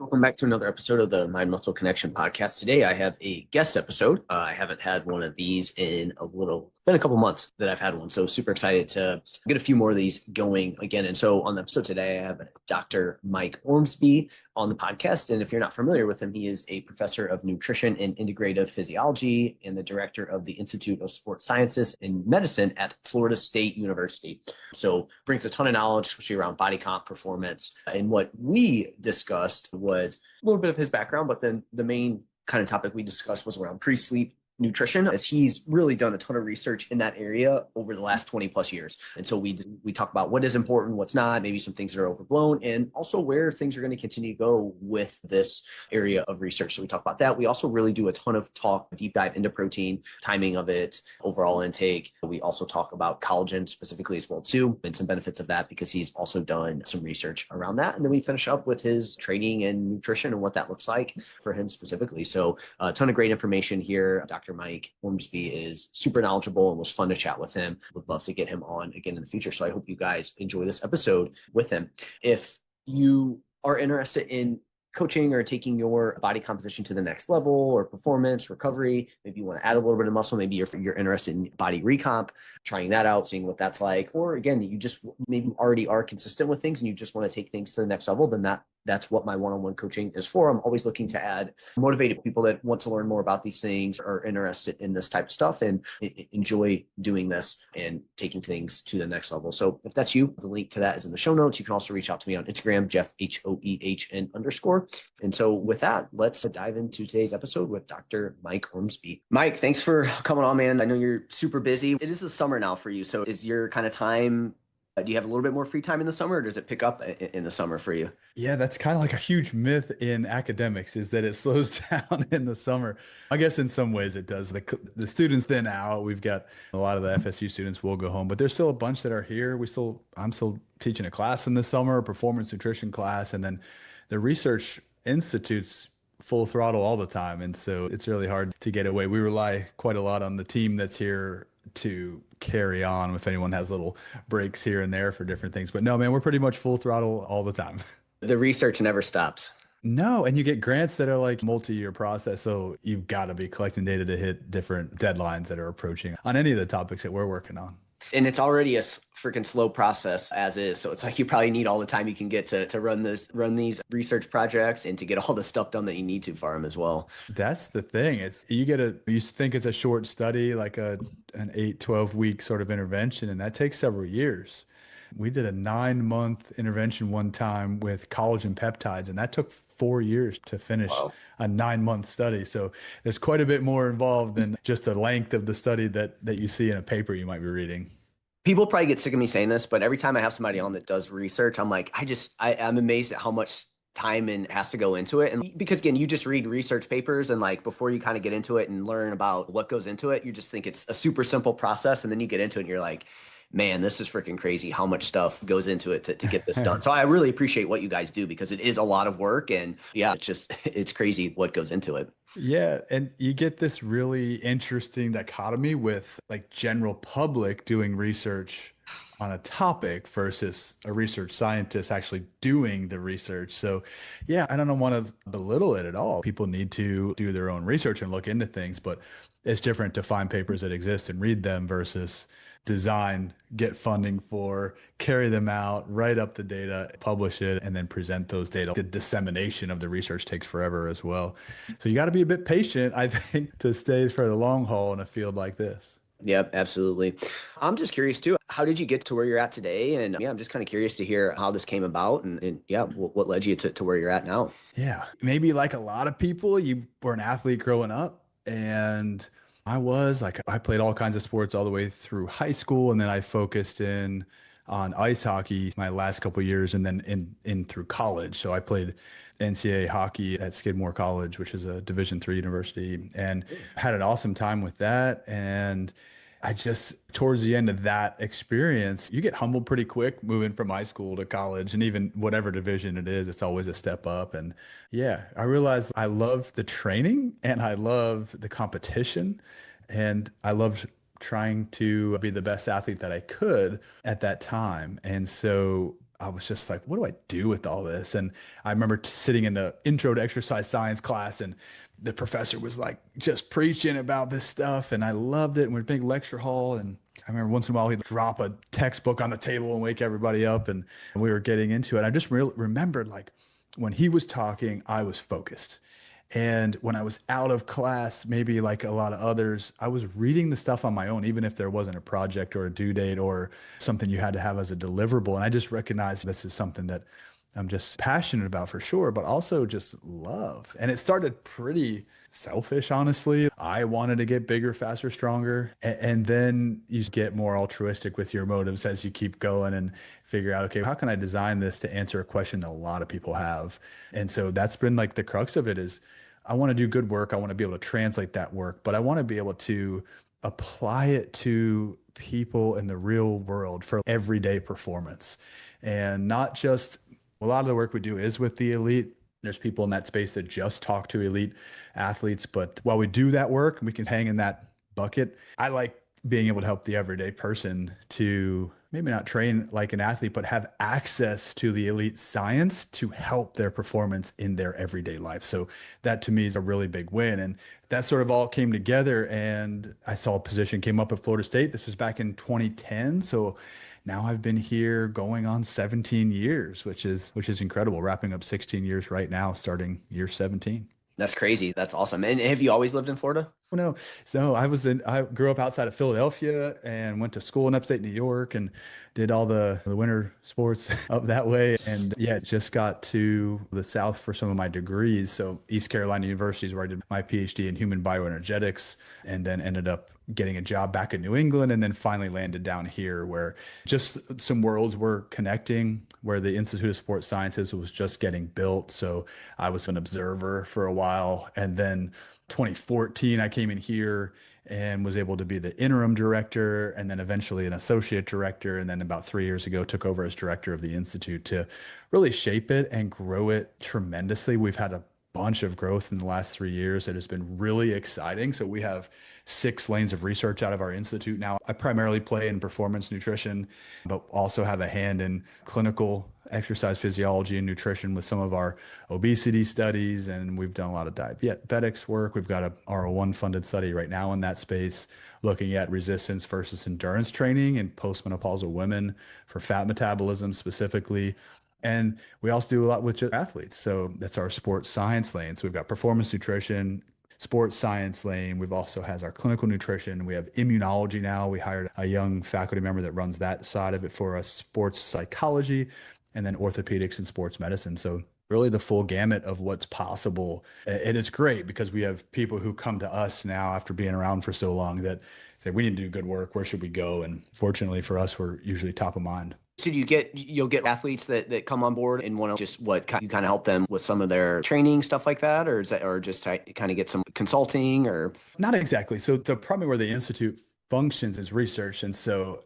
Welcome back to another episode of the Mind Muscle Connection podcast. Today I have a guest episode. I haven't had one of these in been a couple months that I've had one. So super excited to get a few more of these going again. And so on the episode today, I have Dr. Mike Ormsbee on the podcast. And if you're not familiar with him, he is a professor of nutrition and integrative physiology and the director of the Institute of Sports Sciences and Medicine at Florida State University. So brings a ton of knowledge, especially around body comp performance. And what we discussed was a little bit of his background, but then the main kind of topic we discussed was around pre-sleep nutrition, as he's really done a ton of research in that area over the last 20 plus years. And so we talk about what is important, what's not, maybe some things that are overblown, and also where things are going to continue to go with this area of research. So we talk about that. We also really do a ton of deep dive into protein, timing of it, overall intake. We also talk about collagen specifically as well too, and some benefits of that because he's also done some research around that. And then we finish up with his training and nutrition and what that looks like for him specifically. So a ton of great information here. Dr. Mike Ormsbee is super knowledgeable and was fun to chat with him. Would love to get him on again in the future. So I hope you guys enjoy this episode with him. If you are interested in coaching or taking your body composition to the next level or performance, recovery, maybe you want to add a little bit of muscle, maybe you're interested in body recomp, trying that out, seeing what that's like, or again, you just maybe already are consistent with things and you just want to take things to the next level, then that's what my one-on-one coaching is for. I'm always looking to add motivated people that want to learn more about these things, are interested in this type of stuff and enjoy doing this and taking things to the next level. So if that's you, the link to that is in the show notes. You can also reach out to me on Instagram, Jeff, HOEHN_. And so with that, let's dive into today's episode with Dr. Mike Ormsbee. Mike, thanks for coming on, man. I know you're super busy. It is the summer now for you. So is your kind of time, do you have a little bit more free time in the summer, or does it pick up in the summer for you? Yeah, that's kind of like a huge myth in academics is that it slows down in the summer. I guess in some ways it does. The students thin out. We've got a lot of the FSU students will go home, but there's still a bunch that are here. I'm still teaching a class in the summer, a performance nutrition class, and then the research institute's full throttle all the time. And so it's really hard to get away. We rely quite a lot on the team that's here to carry on if anyone has little breaks here and there for different things. But no, man, we're pretty much full throttle all the time. The research never stops. No, and you get grants that are like multi-year process. So you've got to be collecting data to hit different deadlines that are approaching on any of the topics that we're working on. And it's already a freaking slow process as is. So it's like you probably need all the time you can get to run these research projects and to get all the stuff done that you need to for them as well. That's the thing. You think it's a short study, like an 8-12 week sort of intervention, and that takes several years. We did a 9-month intervention one time with collagen peptides, and that took 4 years to finish. Wow. A 9-month study. So there's quite a bit more involved than just the length of the study that you see in a paper you might be reading. People probably get sick of me saying this, but every time I have somebody on that does research, I'm like, I'm amazed at how much time and has to go into it. And because again, you just read research papers and like before you kind of get into it and learn about what goes into it, you just think it's a super simple process. And then you get into it and you're like, man, this is freaking crazy how much stuff goes into it to get this done. So I really appreciate what you guys do because it is a lot of work and yeah, it's crazy what goes into it. Yeah. And you get this really interesting dichotomy with like general public doing research on a topic versus a research scientist actually doing the research. So yeah, I don't want to belittle it at all. People need to do their own research and look into things, but it's different to find papers that exist and read them versus design, get funding for, carry them out, write up the data, publish it, and then present those data. The dissemination of the research takes forever as well. So you got to be a bit patient, I think, to stay for the long haul in a field like this. Yep, absolutely. I'm just curious too, how did you get to where you're at today? And yeah, I'm just kind of curious to hear how this came about and yeah, what led you to where you're at now? Yeah, maybe like a lot of people, you were an athlete growing up, and I played all kinds of sports all the way through high school, and then I focused in on ice hockey my last couple of years, and then in through college. So I played NCAA hockey at Skidmore College, which is a Division III university, and had an awesome time with that. And towards the end of that experience, you get humbled pretty quick moving from high school to college, and even whatever division it is, it's always a step up. And yeah, I realized I love the training and I love the competition and I loved trying to be the best athlete that I could at that time. And so I was just like, what do I do with all this? And I remember sitting in the intro to exercise science class, and the professor was like just preaching about this stuff. And I loved it. And we're in a big lecture hall. And I remember once in a while he'd drop a textbook on the table and wake everybody up. And we were getting into it. I just remembered like when he was talking, I was focused. And when I was out of class, maybe like a lot of others, I was reading the stuff on my own, even if there wasn't a project or a due date or something you had to have as a deliverable. And I just recognized this is something that I'm just passionate about for sure, but also just love. And it started pretty selfish, honestly. I wanted to get bigger, faster, stronger. And then you get more altruistic with your motives as you keep going and figure out, okay, how can I design this to answer a question that a lot of people have? And so that's been like the crux of it is I want to do good work. I want to be able to translate that work, but I want to be able to apply it to people in the real world for everyday performance and not just a lot of the work we do is with the elite. There's people in that space that just talk to elite athletes. But while we do that work, we can hang in that bucket. I like being able to help the everyday person to maybe not train like an athlete, but have access to the elite science to help their performance in their everyday life. So that to me is a really big win. And that sort of all came together. And I saw a position came up at Florida State. This was back in 2010. So now I've been here going on 17 years, which is incredible. Wrapping up 16 years right now, starting year 17. That's crazy. That's awesome. And have you always lived in Florida? Oh, no. So I grew up outside of Philadelphia and went to school in upstate New York and did all the winter sports up that way. And yeah, just got to the South for some of my degrees. So East Carolina University is where I did my PhD in human bioenergetics and then ended up getting a job back in New England and then finally landed down here where just some worlds were connecting, where the Institute of Sports Sciences was just getting built. So I was an observer for a while. And then 2014, I came in here and was able to be the interim director and then eventually an associate director. And then about 3 years ago, took over as director of the Institute to really shape it and grow it tremendously. We've had a bunch of growth in the last 3 years that has been really exciting. So we have 6 lanes of research out of our institute now. I primarily play in performance nutrition, but also have a hand in clinical exercise physiology and nutrition with some of our obesity studies. And we've done a lot of diabetics work. We've got a R01 funded study right now in that space, looking at resistance versus endurance training in postmenopausal women for fat metabolism specifically. And we also do a lot with athletes. So that's our sports science lane. So we've got performance nutrition, sports science lane. We've also has our clinical nutrition. We have immunology now. We hired a young faculty member that runs that side of it for us, sports psychology, and then orthopedics and sports medicine. So really the full gamut of what's possible. And it's great because we have people who come to us now after being around for so long that say, we need to do good work. Where should we go? And fortunately for us, we're usually top of mind. So you'll get athletes that come on board and want to just you kind of help them with some of their training, stuff like that, or is that, or just to kind of get some consulting or? Not exactly. So the primary where the Institute functions is research. And so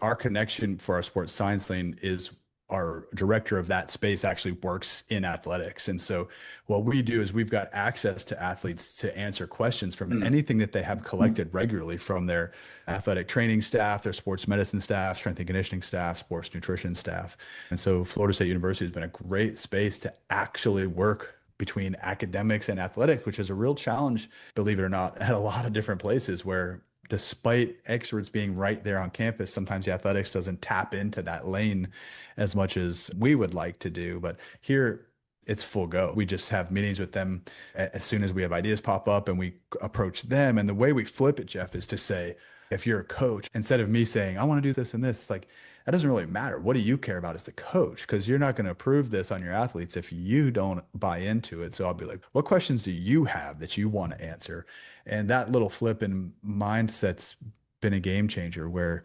our connection for our sports science lane is our director of that space actually works in athletics. And so what we do is we've got access to athletes to answer questions from anything that they have collected regularly from their athletic training staff, their sports medicine staff, strength and conditioning staff, sports nutrition staff. And so Florida State University has been a great space to actually work between academics and athletics, which is a real challenge, believe it or not, at a lot of different places where despite experts being right there on campus, sometimes the athletics doesn't tap into that lane as much as we would like to do. But here it's full go. We just have meetings with them as soon as we have ideas pop up and we approach them. And the way we flip it, Jeff, is to say, if you're a coach, instead of me saying, I want to do this and this, like, that doesn't really matter. What do you care about as the coach? Because you're not going to approve this on your athletes if you don't buy into it. So I'll be like, what questions do you have that you want to answer? And that little flip in mindset's been a game changer where,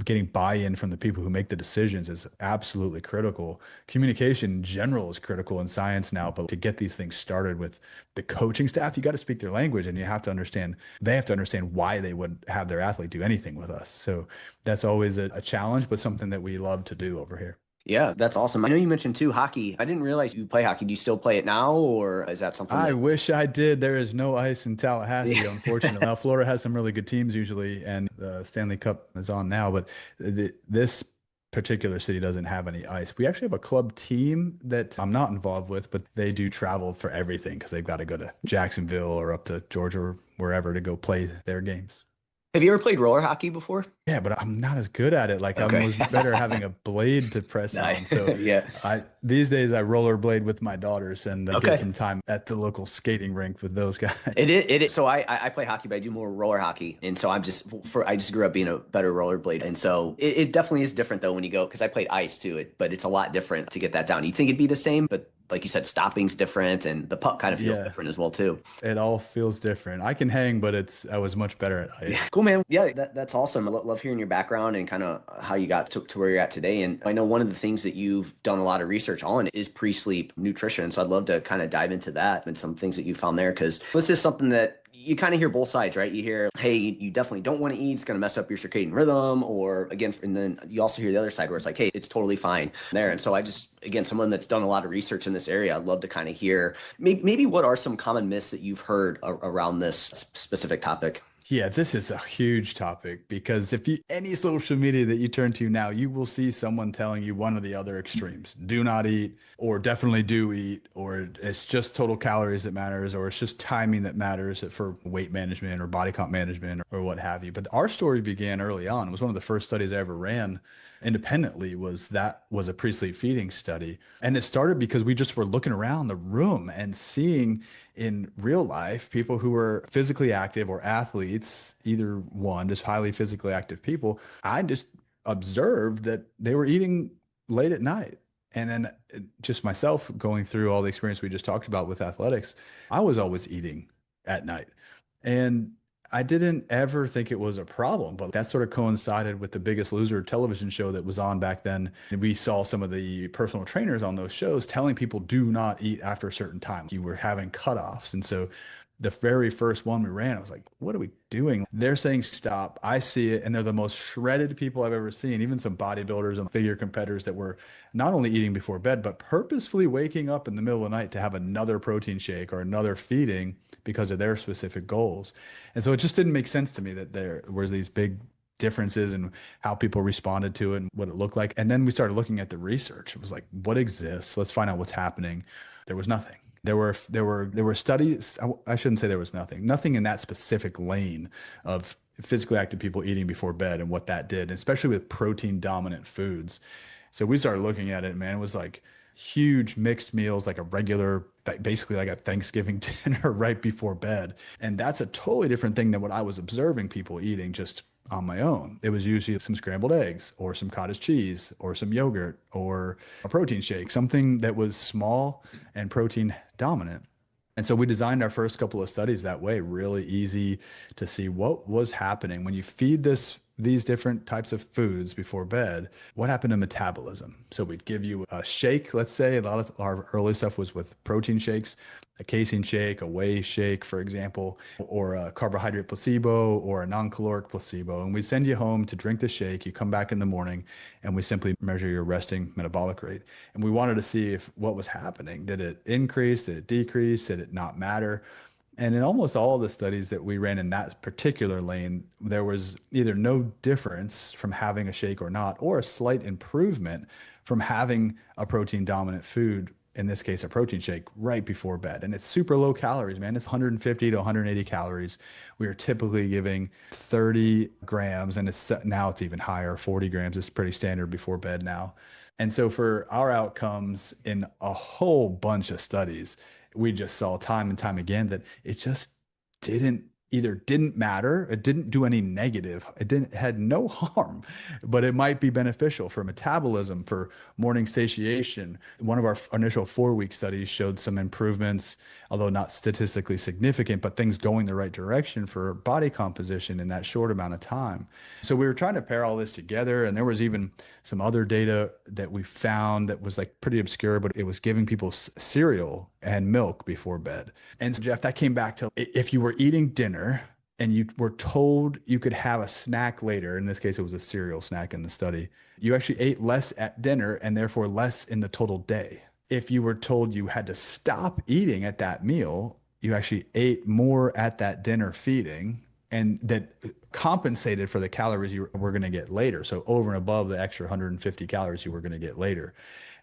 getting buy-in from the people who make the decisions is absolutely critical. Communication in general is critical in science now, but to get these things started with the coaching staff, you got to speak their language and they have to understand why they would have their athlete do anything with us. So that's always a challenge, but something that we love to do over here. Yeah, that's awesome. I know you mentioned too hockey. I didn't realize you play hockey. Do you still play it now, or is that something I wish I did. There is no ice in Tallahassee, unfortunately. Now, Florida has some really good teams usually, and the Stanley Cup is on now, but this particular city doesn't have any ice. We actually have a club team that I'm not involved with, but they do travel for everything because they've got to go to Jacksonville or up to Georgia or wherever to go play their games. Have you ever played roller hockey before? Yeah, but I'm not as good at it. Like I Okay. was better having a blade to press No, on. So yeah. I these days I rollerblade with my daughters and get Okay. some time at the local skating rink with those guys. It is. So I play hockey, but I do more roller hockey, and so I just grew up being a better rollerblade, and so it definitely is different though when you go because I played ice too, but it's a lot different to get that down. You think it'd be the same, but like you said, stopping's different, and the puck kind of feels Yeah, different as well too. it all feels different. I can hang, but I was much better at Yeah, ice. cool, man. Yeah, that's awesome. Love hearing your background and kind of how you got to where you're at today. And I know one of the things that you've done a lot of research on is pre-sleep nutrition. So I'd love to kind of dive into that and some things that you found there because this is something that you kind of hear both sides, right? You hear, hey, you definitely don't want to eat. It's going to mess up your circadian rhythm. Or again, and then you also hear the other side where it's like, hey, it's totally fine there. And so again, someone that's done a lot of research in this area, I'd love to kind of hear maybe what are some common myths that you've heard around this specific topic? Yeah, this is a huge topic because if you any social media that you turn to now, you will see someone telling you one of the other extremes. Do not eat, or definitely do eat, or it's just total calories that matters, or it's just timing that matters for weight management or body comp management or what have you. But our story began early on. It was one of the first studies I ever ran independently was a pre-sleep feeding study. And it started because we just were looking around the room and seeing in real life people who were physically active or athletes, either one, just highly physically active people. I just observed that they were eating late at night. And then just myself going through all the experience we just talked about with athletics, I was always eating at night. And I didn't ever think it was a problem, but that sort of coincided with the Biggest Loser television show that was on back then. And we saw some of the personal trainers on those shows telling people do not eat after a certain time. You were having cutoffs. And so the very first one we ran, I was like, what are we doing? They're saying stop. I see it. And they're the most shredded people I've ever seen, even some bodybuilders and figure competitors that were not only eating before bed, but purposefully waking up in the middle of the night to have another protein shake or another feeding because of their specific goals. And so it just didn't make sense to me that there was these big differences in how people responded to it and what it looked like. And then we started looking at the research. It was like, what exists? Let's find out what's happening. There was nothing. There were studies. I shouldn't say there was nothing in that specific lane of physically active people eating before bed and what that did, especially with protein dominant foods. So we started looking at it, man. It was like huge mixed meals, like a regular, basically like a Thanksgiving dinner right before bed. And that's a totally different thing than what I was observing people eating just on my own. It was usually some scrambled eggs or some cottage cheese or some yogurt or a protein shake, something that was small and protein dominant. And so we designed our first couple of studies that way, really easy to see what was happening when you feed these different types of foods before bed, what happened to metabolism. So we'd give you a shake, let's say. A lot of our early stuff was with protein shakes, a casein shake, a whey shake, for example, or a carbohydrate placebo or a non-caloric placebo. And we'd send you home to drink the shake. You come back in the morning and we simply measure your resting metabolic rate. And we wanted to see if what was happening. Did it increase? Did it decrease? Did it not matter? And in almost all of the studies that we ran in that particular lane, there was either no difference from having a shake or not, or a slight improvement from having a protein dominant food, in this case, a protein shake, right before bed. And it's super low calories, man. It's 150 to 180 calories. We are typically giving 30 grams, and now it's even higher, 40 grams is pretty standard before bed now. And so for our outcomes in a whole bunch of studies, we just saw time and time again that it just didn't matter. It didn't do any negative. It had no harm, but it might be beneficial for metabolism, for morning satiation. One of our initial 4-week studies showed some improvements, although not statistically significant, but things going the right direction for body composition in that short amount of time. So we were trying to pair all this together, and there was even some other data that we found that was like pretty obscure, but it was giving people cereal and milk before bed. And so, Jeff, that came back to if you were eating dinner and you were told you could have a snack later, in this case, it was a cereal snack in the study, you actually ate less at dinner and therefore less in the total day. If you were told you had to stop eating at that meal, you actually ate more at that dinner feeding, and that compensated for the calories you were going to get later. So over and above the extra 150 calories you were going to get later.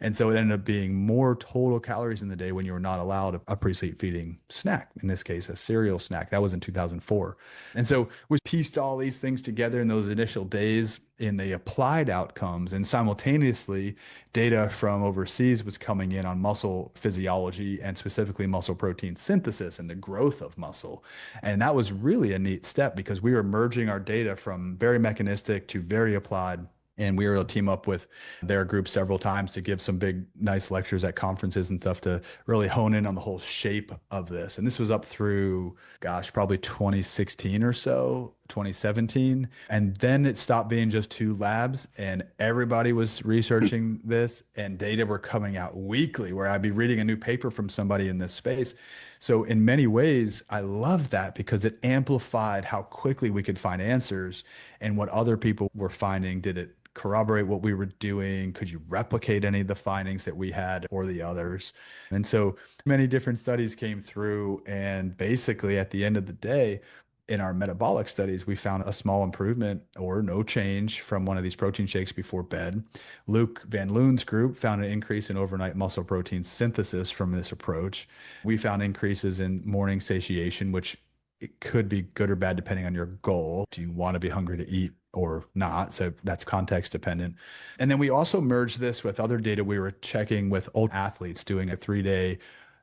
And so it ended up being more total calories in the day when you were not allowed a pre-sleep feeding snack, in this case, a cereal snack. That was in 2004. And so we pieced all these things together in those initial days in the applied outcomes, and simultaneously data from overseas was coming in on muscle physiology and specifically muscle protein synthesis and the growth of muscle. And that was really a neat step because we were merging our data from very mechanistic to very applied. And we were able to team up with their group several times to give some big, nice lectures at conferences and stuff to really hone in on the whole shape of this. And this was up through, gosh, probably 2016 or so, 2017. And then it stopped being just two labs and everybody was researching this and data were coming out weekly where I'd be reading a new paper from somebody in this space. So in many ways, I loved that because it amplified how quickly we could find answers and what other people were finding. Did it corroborate what we were doing? Could you replicate any of the findings that we had or the others? And so many different studies came through. And basically, at the end of the day, in our metabolic studies, we found a small improvement or no change from one of these protein shakes before bed. Luke Van Loon's group found an increase in overnight muscle protein synthesis from this approach. We found increases in morning satiation, which it could be good or bad depending on your goal. Do you want to be hungry to eat or not? So that's context dependent. And then we also merged this with other data we were checking with old athletes doing a 3-day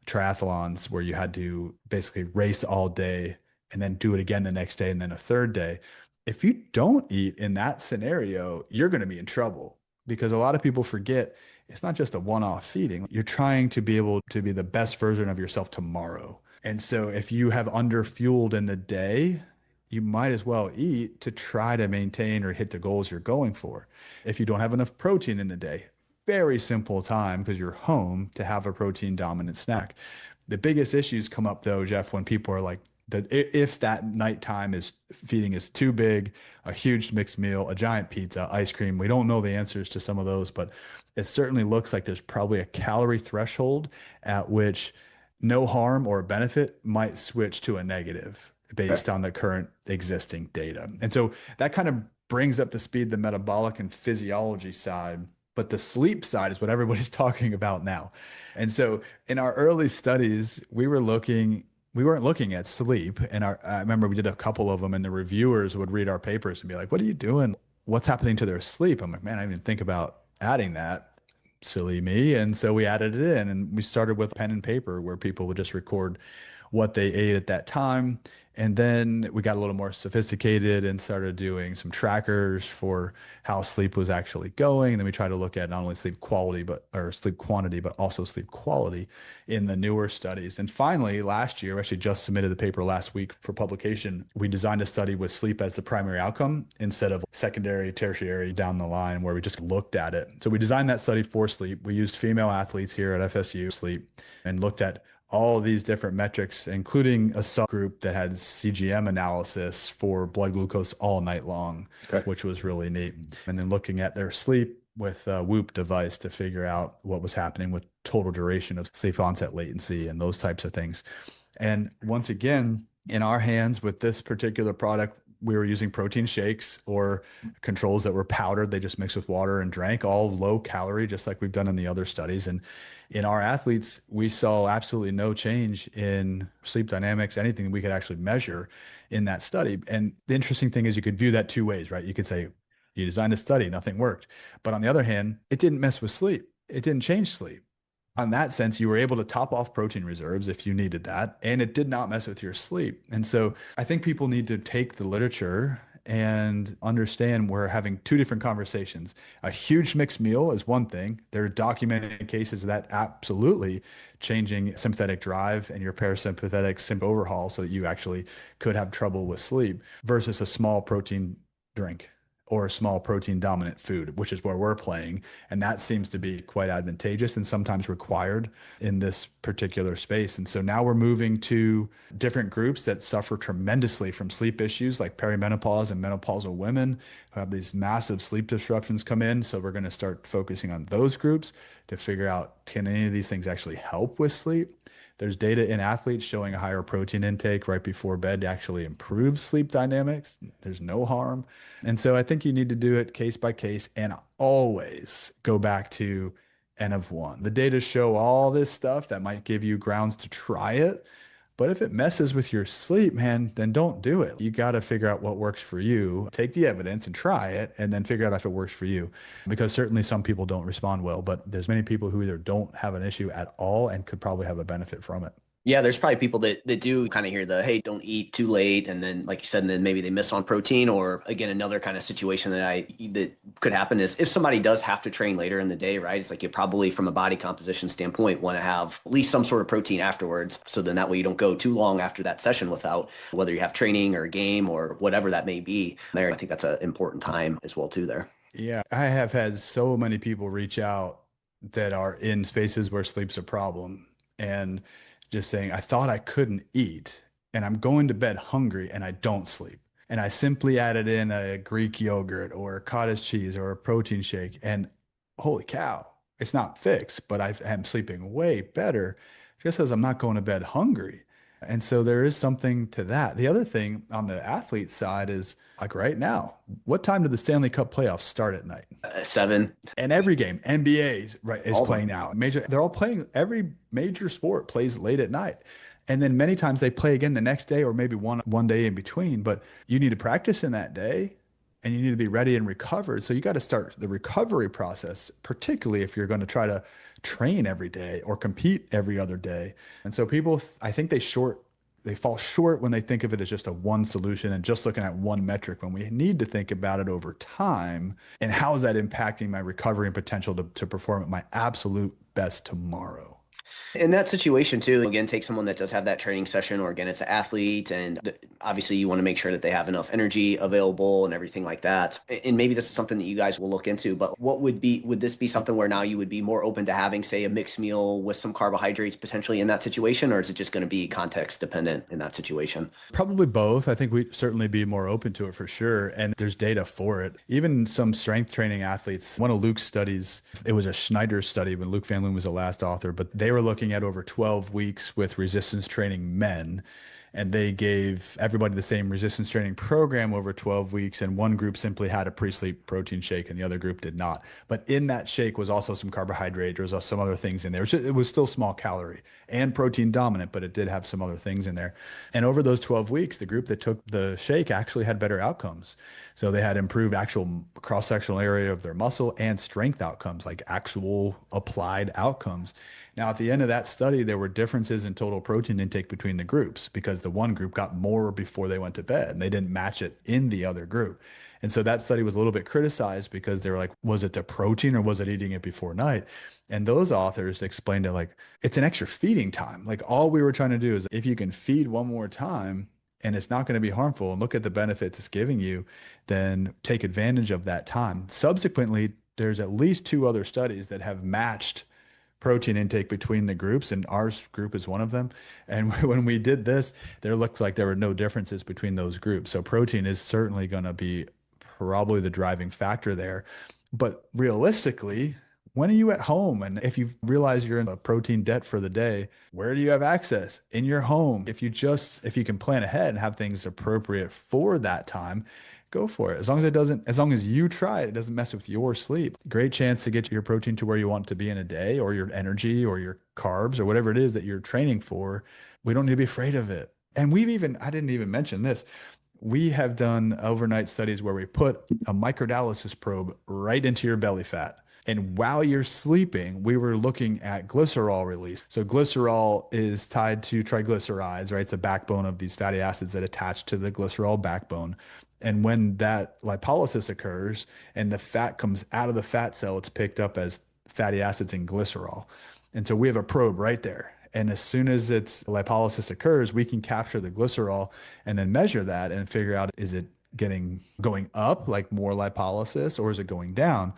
triathlons where you had to basically race all day and then do it again the next day and then a third day. If you don't eat in that scenario, you're going to be in trouble because a lot of people forget it's not just a one-off feeding. You're trying to be able to be the best version of yourself tomorrow. And so if you have underfueled in the day, you might as well eat to try to maintain or hit the goals you're going for. If you don't have enough protein in the day, very simple time because you're home to have a protein dominant snack. The biggest issues come up though, Jeff, when people are like, that if that nighttime is feeding is too big, a huge mixed meal, a giant pizza, ice cream. We don't know the answers to some of those, but it certainly looks like there's probably a calorie threshold at which no harm or benefit might switch to a negative based on the current existing data. And so that kind of brings up to speed the metabolic and physiology side, but the sleep side is what everybody's talking about now. And so in our early studies, we weren't looking at sleep. And I remember we did a couple of them and the reviewers would read our papers and be like, what are you doing? What's happening to their sleep? I'm like, man, I didn't even think about adding that. Silly me. And so we added it in and we started with pen and paper where people would just record what they ate at that time. And then we got a little more sophisticated and started doing some trackers for how sleep was actually going. And then we tried to look at not only sleep quality, or sleep quantity, but also sleep quality in the newer studies. And finally, last year, we actually just submitted the paper last week for publication. We designed a study with sleep as the primary outcome instead of secondary, tertiary down the line where we just looked at it. So we designed that study for sleep. We used female athletes here at FSU sleep and looked at all of these different metrics, including a subgroup that had CGM analysis for blood glucose all night long, which was really neat. And then looking at their sleep with a Whoop device to figure out what was happening with total duration of sleep onset latency and those types of things. And once again, in our hands with this particular product, we were using protein shakes or controls that were powdered. They just mixed with water and drank, all low calorie, just like we've done in the other studies. And in our athletes, we saw absolutely no change in sleep dynamics, anything we could actually measure in that study. And the interesting thing is you could view that two ways, right? You could say, you designed a study, nothing worked. But on the other hand, it didn't mess with sleep. It didn't change sleep. On that sense, you were able to top off protein reserves if you needed that, and it did not mess with your sleep. And so I think people need to take the literature and understand we're having two different conversations. A huge mixed meal is one thing. There are documented cases of that absolutely changing sympathetic drive and your parasympathetic symp overhaul so that you actually could have trouble with sleep versus a small protein drink or a small protein dominant food, which is where we're playing. And that seems to be quite advantageous and sometimes required in this particular space. And so now we're moving to different groups that suffer tremendously from sleep issues like perimenopause and menopausal women who have these massive sleep disruptions come in. So we're going to start focusing on those groups to figure out, can any of these things actually help with sleep? There's data in athletes showing a higher protein intake right before bed actually improves sleep dynamics. There's no harm. And so I think you need to do it case by case and always go back to N of one. The data show all this stuff that might give you grounds to try it. But if it messes with your sleep, man, then don't do it. You got to figure out what works for you. Take the evidence and try it, and then figure out if it works for you. Because certainly some people don't respond well, but there's many people who either don't have an issue at all and could probably have a benefit from it. Yeah, there's probably people that do kind of hear the, hey, don't eat too late. And then, like you said, and then maybe they miss on protein. Or again, another kind of situation that could happen is if somebody does have to train later in the day, right? It's like you probably, from a body composition standpoint, want to have at least some sort of protein afterwards. So then that way you don't go too long after that session without, whether you have training or a game or whatever that may be. There, I think that's an important time as well, too, there. Yeah, I have had so many people reach out that are in spaces where sleep's a problem and just saying, I thought I couldn't eat and I'm going to bed hungry and I don't sleep. And I simply added in a Greek yogurt or cottage cheese or a protein shake. And holy cow, it's not fixed, but I am sleeping way better just as I'm not going to bed hungry. And so there is something to that. The other thing on the athlete side is like right now, what time do the Stanley Cup playoffs start at night? 7. And every game, NBA right, is All playing now. They're all playing. Every major sport plays late at night, and then many times they play again the next day, or maybe one day in between. But you need to practice in that day, and you need to be ready and recovered. So you got to start the recovery process, particularly if you're going to try to train every day or compete every other day. And so people, I think they fall short when they think of it as just a one solution and just looking at one metric, when we need to think about it over time and how is that impacting my recovery and potential to perform at my absolute best tomorrow. In that situation too, again, take someone that does have that training session, or again, it's an athlete, and obviously you want to make sure that they have enough energy available and everything like that. And maybe this is something that you guys will look into, but would this be something where now you would be more open to having, say, a mixed meal with some carbohydrates potentially in that situation, or is it just going to be context dependent in that situation? Probably both. I think we'd certainly be more open to it for sure. And there's data for it. Even some strength training athletes, one of Luke's studies, it was a Schneider study when Luke Van Loon was the last author, but they were looking at over 12 weeks with resistance training men. And they gave everybody the same resistance training program over 12 weeks. And one group simply had a pre-sleep protein shake and the other group did not. But in that shake was also some carbohydrate. There was some other things in there. It was still small calorie and protein dominant, but it did have some other things in there. And over those 12 weeks, the group that took the shake actually had better outcomes. So they had improved actual cross-sectional area of their muscle and strength outcomes, like actual applied outcomes. Now, at the end of that study, there were differences in total protein intake between the groups because the one group got more before they went to bed and they didn't match it in the other group. And so that study was a little bit criticized because they were like, was it the protein or was it eating it before night? And those authors explained it like, it's an extra feeding time. Like all we were trying to do is if you can feed one more time and it's not going to be harmful and look at the benefits it's giving you, then take advantage of that time. Subsequently, there's at least 2 other studies that have matched protein intake between the groups, and our group is one of them. And when we did this, there looks like there were no differences between those groups. So protein is certainly going to be probably the driving factor there. But realistically, when are you at home? And if you realize you're in a protein debt for the day, where do you have access? In your home. If you can plan ahead and have things appropriate for that time, go for it. As long as you try it, it doesn't mess with your sleep. Great chance to get your protein to where you want it to be in a day, or your energy or your carbs or whatever it is that you're training for. We don't need to be afraid of it. And I didn't even mention this. We have done overnight studies where we put a microdialysis probe right into your belly fat. And while you're sleeping, we were looking at glycerol release. So glycerol is tied to triglycerides, right? It's a backbone of these fatty acids that attach to the glycerol backbone. And when that lipolysis occurs and the fat comes out of the fat cell, it's picked up as fatty acids and glycerol. And so we have a probe right there. And as soon as its lipolysis occurs, we can capture the glycerol and then measure that and figure out, is it going up like more lipolysis, or is it going down?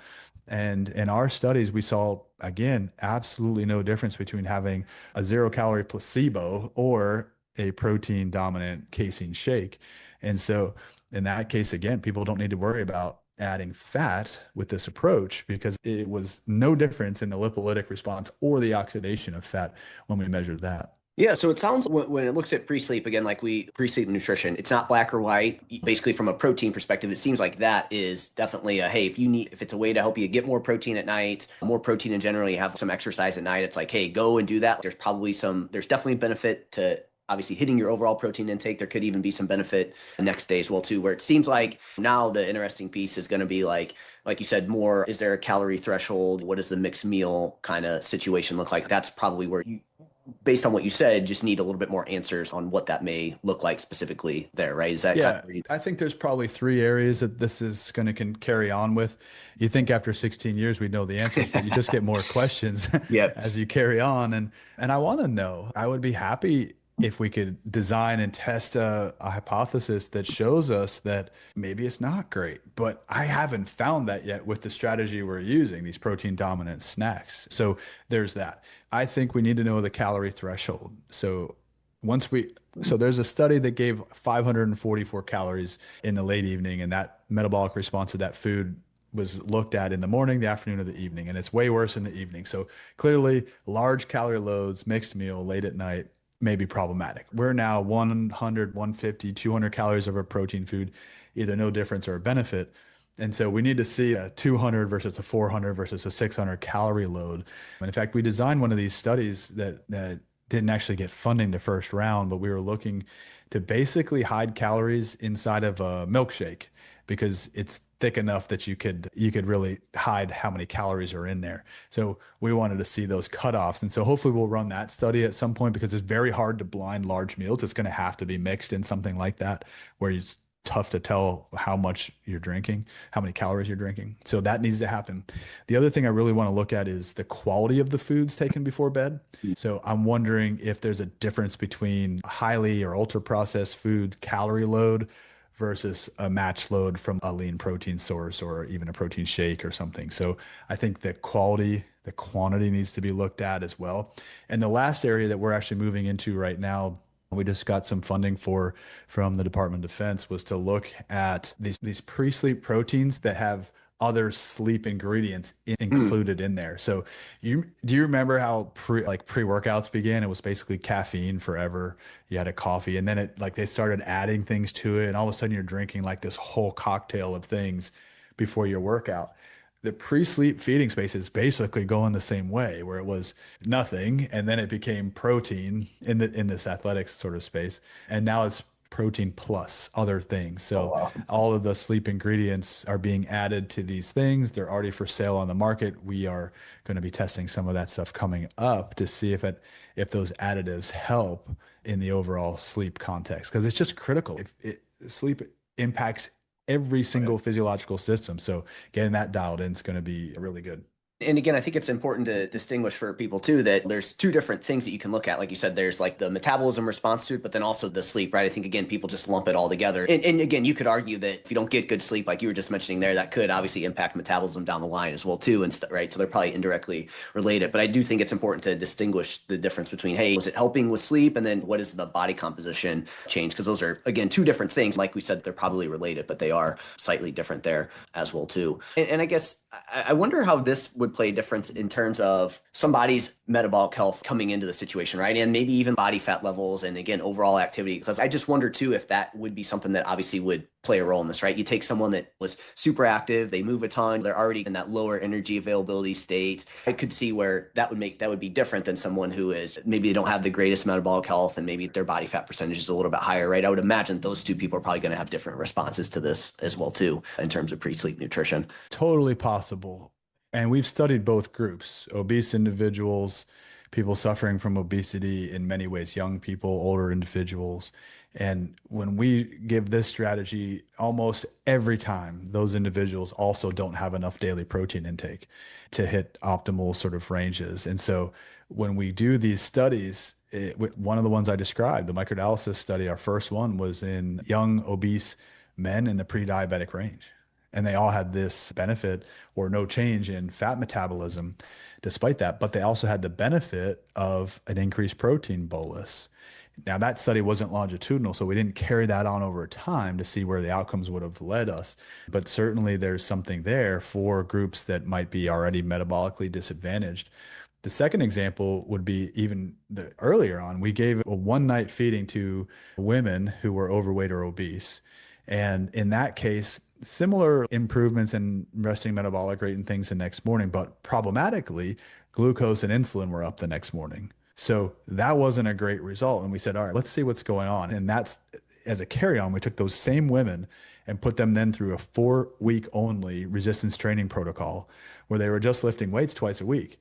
And in our studies, we saw, again, absolutely no difference between having a 0-calorie placebo or a protein dominant casein shake. And so in that case, again, people don't need to worry about adding fat with this approach because it was no difference in the lipolytic response or the oxidation of fat when we measured that. Yeah, so it sounds when it looks at pre-sleep again, like we pre-sleep nutrition, it's not black or white. Basically, from a protein perspective, it seems like that is definitely a hey, if it's a way to help you get more protein at night, more protein in general, you have some exercise at night. It's like, hey, go and do that. There's definitely benefit to obviously hitting your overall protein intake. There could even be some benefit the next day as well too, where it seems like now the interesting piece is going to be like you said, more is there a calorie threshold? What does the mixed meal kind of situation look like? That's probably where you based on what you said, just need a little bit more answers on what that may look like specifically there, right? Is that kind Yeah, of where you, I think there's probably three areas that this is going to can carry on with. You think after 16 years we'd know the answers, but you just get more questions yeah. as you carry on. And I want to know. I would be happy if we could design and test a hypothesis that shows us that maybe it's not great. But I haven't found that yet with the strategy we're using, these protein dominant snacks. So there's that. I think we need to know the calorie threshold. Once we so there's a study that gave 544 calories in the late evening, and that metabolic response to that food was looked at in the morning, the afternoon, or the evening, and it's way worse in the evening. So clearly, large calorie loads, mixed meal late at night may be problematic. We're now 100, 150, 200 calories of a protein food, either no difference or a benefit. And so we need to see a 200 versus a 400 versus a 600 calorie load. And in fact, we designed one of these studies that didn't actually get funding the first round, but we were looking to basically hide calories inside of a milkshake because it's thick enough that you could really hide how many calories are in there. So we wanted to see those cutoffs. And so hopefully we'll run that study at some point because it's very hard to blind large meals. It's going to have to be mixed in something like that where it's tough to tell how much you're drinking, how many calories you're drinking. So that needs to happen. The other thing I really want to look at is the quality of the foods taken before bed. So I'm wondering if there's a difference between highly or ultra processed food calorie load versus a match load from a lean protein source or even a protein shake or something. So I think the quality, the quantity needs to be looked at as well. And the last area that we're actually moving into right now, we just got some funding for from the Department of Defense, was to look at these pre-sleep proteins that have other sleep ingredients Mm. included in there. So do you remember how pre-workouts began? It was basically caffeine forever. You had a coffee and then it like they started adding things to it and all of a sudden you're drinking like this whole cocktail of things before your workout. The pre-sleep feeding space is basically going the same way, where it was nothing, and then it became protein in this athletics sort of space, and now it's protein plus other things. Oh, So wow. all of the sleep ingredients are being added to these things. They're already for sale on the market. We are going to be testing some of that stuff coming up to see if those additives help in the overall sleep context, because it's just critical. If sleep impacts every Right. single physiological system. So getting that dialed in is going to be really good. And again, I think it's important to distinguish for people too that there's two different things that you can look at. Like you said, there's like the metabolism response to it, but then also the sleep, right? I think again, people just lump it all together. And again, you could argue that if you don't get good sleep, like you were just mentioning there, that could obviously impact metabolism down the line as well too, and right. So they're probably indirectly related. But I do think it's important to distinguish the difference between, hey, was it helping with sleep, and then what is the body composition change? Because those are again two different things. Like we said, they're probably related, but they are slightly different there as well too. And I guess I wonder how this would play a difference in terms of somebody's metabolic health coming into the situation, right? And maybe even body fat levels and again, overall activity. Because I just wonder too if that would be something that obviously would play a role in this, right? You take someone that was super active, they move a ton, they're already in that lower energy availability state. I could see where that would be different than someone who is maybe they don't have the greatest metabolic health and maybe their body fat percentage is a little bit higher, right? I would imagine those two people are probably going to have different responses to this as well too in terms of pre-sleep nutrition. Totally possible. And we've studied both groups, obese individuals, people suffering from obesity in many ways, young people, older individuals. And when we give this strategy, almost every time those individuals also don't have enough daily protein intake to hit optimal sort of ranges. And so when we do these studies, one of the ones I described, the microdialysis study, our first one was in young obese men in the pre-diabetic range. And they all had this benefit or no change in fat metabolism despite that, but they also had the benefit of an increased protein bolus. Now, that study wasn't longitudinal, so we didn't carry that on over time to see where the outcomes would have led us. But certainly there's something there for groups that might be already metabolically disadvantaged. The second example would be even earlier on, we gave a one night feeding to women who were overweight or obese. And in that case, similar improvements in resting metabolic rate and things the next morning, but problematically, glucose and insulin were up the next morning. So that wasn't a great result. And we said, all right, let's see what's going on. And that's as a carry on, we took those same women and put them then through a 4 week only resistance training protocol where they were just lifting weights twice a week.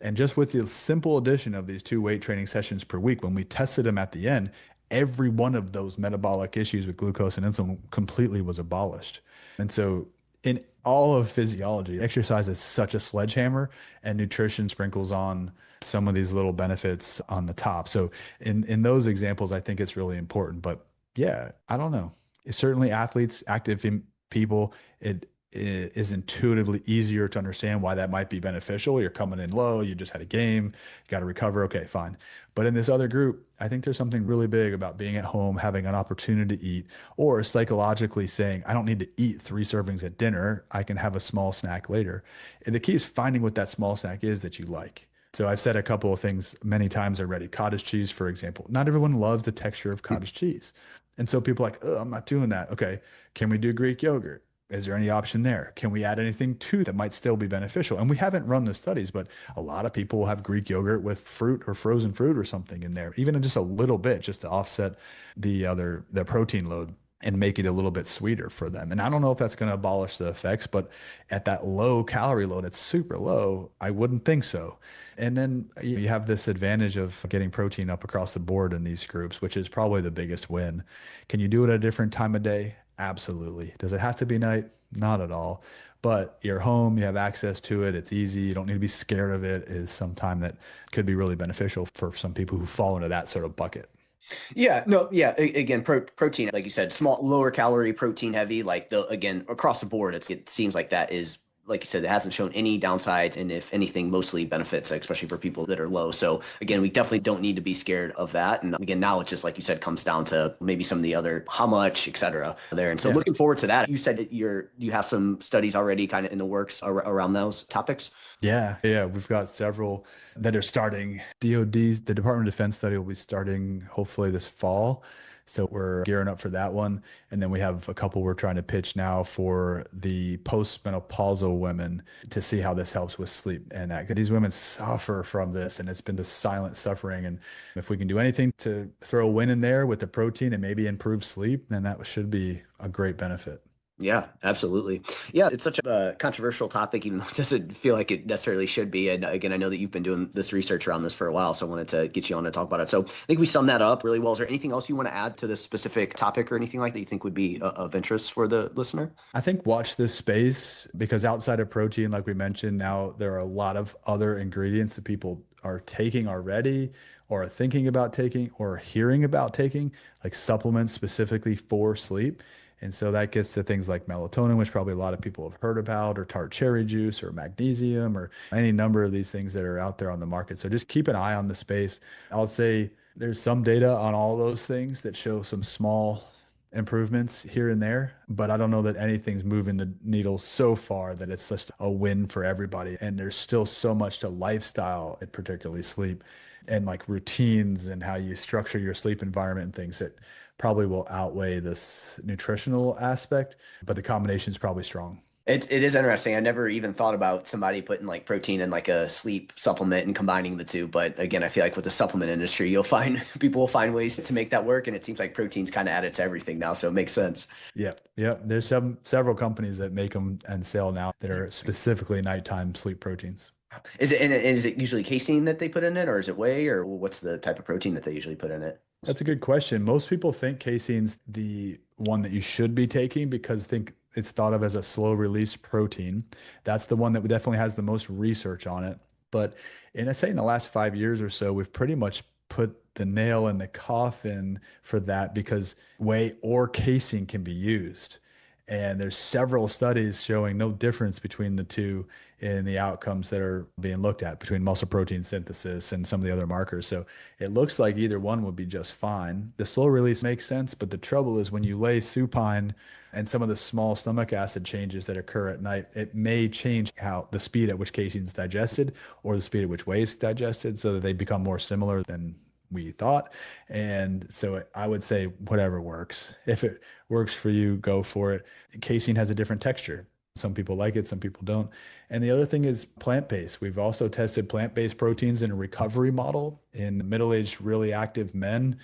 And just with the simple addition of these 2 weight training sessions per week, when we tested them at the end, every one of those metabolic issues with glucose and insulin completely was abolished. And so, in all of physiology, exercise is such a sledgehammer, and nutrition sprinkles on some of these little benefits on the top. So, in those examples, I think it's really important. But yeah, I don't know. Certainly, athletes, people, it is intuitively easier to understand why that might be beneficial. You're coming in low, you just had a game, you got to recover. Okay, fine. But in this other group, I think there's something really big about being at home, having an opportunity to eat, or psychologically saying, I don't need to eat 3 servings at dinner. I can have a small snack later. And the key is finding what that small snack is that you like. So I've said a couple of things many times already. Cottage cheese, for example. Not everyone loves the texture of cottage cheese. And so people are like, oh, I'm not doing that. Okay, can we do Greek yogurt? Is there any option there? Can we add anything to that might still be beneficial? And we haven't run the studies, but a lot of people will have Greek yogurt with fruit or frozen fruit or something in there, even in just a little bit, just to offset the protein load and make it a little bit sweeter for them. And I don't know if that's going to abolish the effects, but at that low calorie load, it's super low. I wouldn't think so. And then you have this advantage of getting protein up across the board in these groups, which is probably the biggest win. Can you do it at a different time of day? Absolutely. Does it have to be night? Not at all. But you're home, you have access to it, it's easy, you don't need to be scared of it, is some time that could be really beneficial for some people who fall into that sort of bucket. Yeah, no, yeah. Again, protein, like you said, small, lower calorie, protein heavy. Like the again across the board, it seems like that is like you said, it hasn't shown any downsides, and if anything, mostly benefits, especially for people that are low. So again, we definitely don't need to be scared of that. And again, now it just like you said comes down to maybe some of the other how much, et cetera, there. And so Yeah. looking forward to that. You said that you have some studies already kind of in the works around those topics. Yeah, we've got several that are starting. DoD, the Department of Defense study will be starting hopefully this fall. So we're gearing up for that one. And then we have a couple we're trying to pitch now for the postmenopausal women to see how this helps with sleep. And that 'cause these women suffer from this, and it's been the silent suffering. And if we can do anything to throw a win in there with the protein and maybe improve sleep, then that should be a great benefit. Yeah, absolutely. Yeah, it's such a controversial topic, even though it doesn't feel like it necessarily should be. And again, I know that you've been doing this research around this for a while, so I wanted to get you on to talk about it. So I think we summed that up really well. Is there anything else you want to add to this specific topic or anything like that you think would be of interest for the listener? I think watch this space because outside of protein, like we mentioned, now there are a lot of other ingredients that people are taking already or are thinking about taking or hearing about taking, like supplements specifically for sleep. And so that gets to things like melatonin, which probably a lot of people have heard about, or tart cherry juice, or magnesium, or any number of these things that are out there on the market. So just keep an eye on the space. I'll say there's some data on all those things that show some small improvements here and there, but I don't know that anything's moving the needle so far that it's just a win for everybody. And there's still so much to lifestyle, and particularly sleep and like routines and how you structure your sleep environment and things that probably will outweigh this nutritional aspect, but the combination is probably strong. It is interesting. I never even thought about somebody putting like protein in like a sleep supplement and combining the two. But again, I feel like with the supplement industry, you'll find people will find ways to make that work. And it seems like protein's kind of added to everything now. So it makes sense. Yep. There's several companies that make them and sell now that are specifically nighttime sleep proteins. Is it usually casein that they put in it, or is it whey, or what's the type of protein that they usually put in it? That's a good question. Most people think casein's the one that you should be taking because think it's thought of as a slow release protein. That's the one that definitely has the most research on it. But in I say in the last 5 years or so, we've pretty much put the nail in the coffin for that because whey or casein can be used. And there's several studies showing no difference between the two in the outcomes that are being looked at between muscle protein synthesis and some of the other markers. So it looks like either one would be just fine. The slow release makes sense, but the trouble is when you lay supine and some of the small stomach acid changes that occur at night, it may change how the speed at which casein is digested or the speed at which whey is digested so that they become more similar than we thought. And so I would say whatever works. If it works for you, go for it. Casein has a different texture. Some people like it, some people don't. And the other thing is plant-based. We've also tested plant-based proteins in a recovery model in middle-aged, really active men.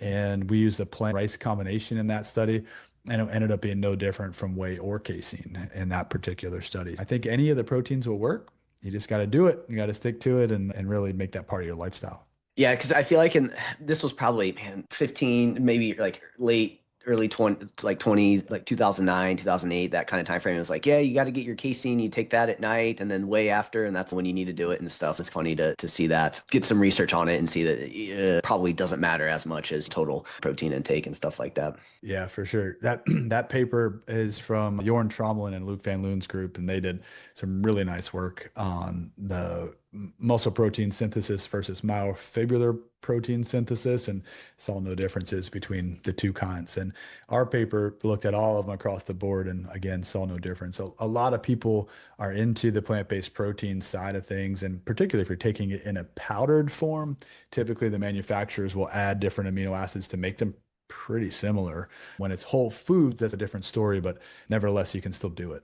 And we used a plant rice combination in that study. And it ended up being no different from whey or casein in that particular study. I think any of the proteins will work. You just got to do it. You got to stick to it and really make that part of your lifestyle. Yeah, because I feel like this was probably, man, 15, maybe like late, early 20, like 20s, like 2009, 2008, that kind of time frame. It was like, yeah, you got to get your casein, you take that at night and then way after, and that's when you need to do it and stuff. It's funny to see that, get some research on it and see that it probably doesn't matter as much as total protein intake and stuff like that. Yeah, for sure. That that paper is from Jorn Trommelin and Luc Van Loon's group, and they did some really nice work on the muscle protein synthesis versus myofibrillar protein synthesis, and saw no differences between the two kinds. And our paper looked at all of them across the board, and again saw no difference. So a lot of people are into the plant-based protein side of things, and particularly if you're taking it in a powdered form, typically the manufacturers will add different amino acids to make them pretty similar. When it's whole foods, that's a different story, but nevertheless, you can still do it.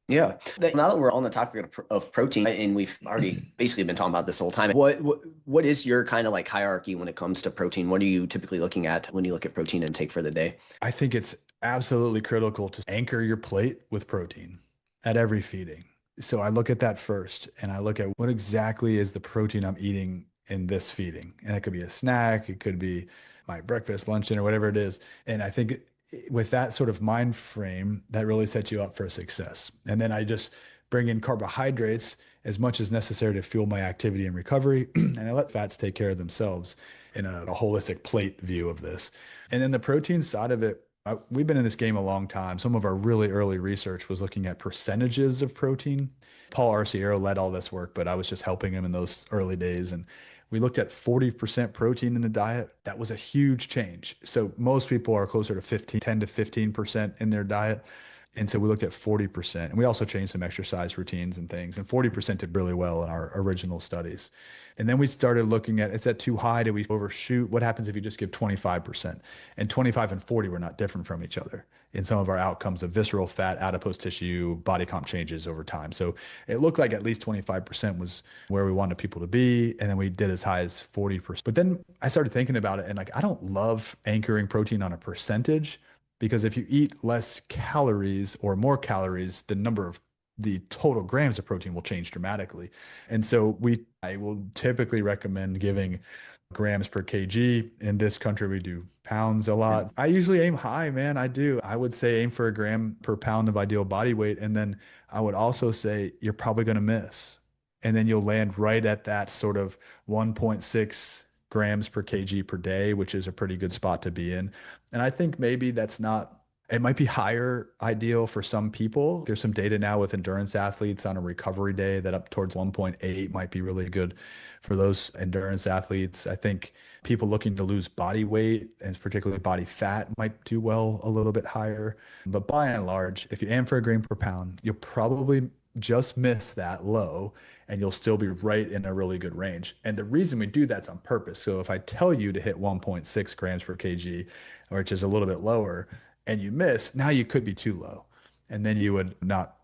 Yeah. Now that we're on the topic of protein, and we've already basically been talking about this the whole time, what is your kind of like hierarchy when it comes to protein? What are you typically looking at when you look at protein intake for the day? I think it's absolutely critical to anchor your plate with protein at every feeding. So I look at that first and I look at what exactly is the protein I'm eating in this feeding. And it could be a snack, it could be my breakfast, luncheon, or whatever it is. And I think with that sort of mind frame, that really sets you up for success. And then I just bring in carbohydrates as much as necessary to fuel my activity and recovery. And I let fats take care of themselves in a holistic plate view of this. And then the protein side of it, we've been in this game a long time. Some of our really early research was looking at percentages of protein. Paul Arciero led all this work, but I was just helping him in those early days. And we looked at 40% protein in the diet. That was a huge change. So most people are closer to 10 to 15% in their diet. And so we looked at 40%. And we also changed some exercise routines and things. And 40% did really well in our original studies. And then we started looking at, is that too high? Did we overshoot? What happens if you just give 25%? And 25 and 40 were not different from each other in some of our outcomes of visceral fat, adipose tissue, body comp changes over time. So it looked like at least 25% was where we wanted people to be. And then we did as high as 40%. But then I started thinking about it and like, I don't love anchoring protein on a percentage. Because if you eat less calories or more calories, the total grams of protein will change dramatically. And so I will typically recommend giving grams per kg. In this country, we do pounds a lot. I usually aim high, man. I do. I would say aim for a gram per pound of ideal body weight. And then I would also say you're probably going to miss. And then you'll land right at that sort of 1.6 grams per kg per day, which is a pretty good spot to be in. And I think maybe it might be higher ideal for some people. There's some data now with endurance athletes on a recovery day that up towards 1.8 might be really good for those endurance athletes. I think people looking to lose body weight and particularly body fat might do well a little bit higher. But by and large, if you aim for a gram per pound, you'll probably just miss that low and you'll still be right in a really good range. And the reason we do that's on purpose. So if I tell you to hit 1.6 grams per kg, which is a little bit lower, and you miss, now you could be too low. And then you would not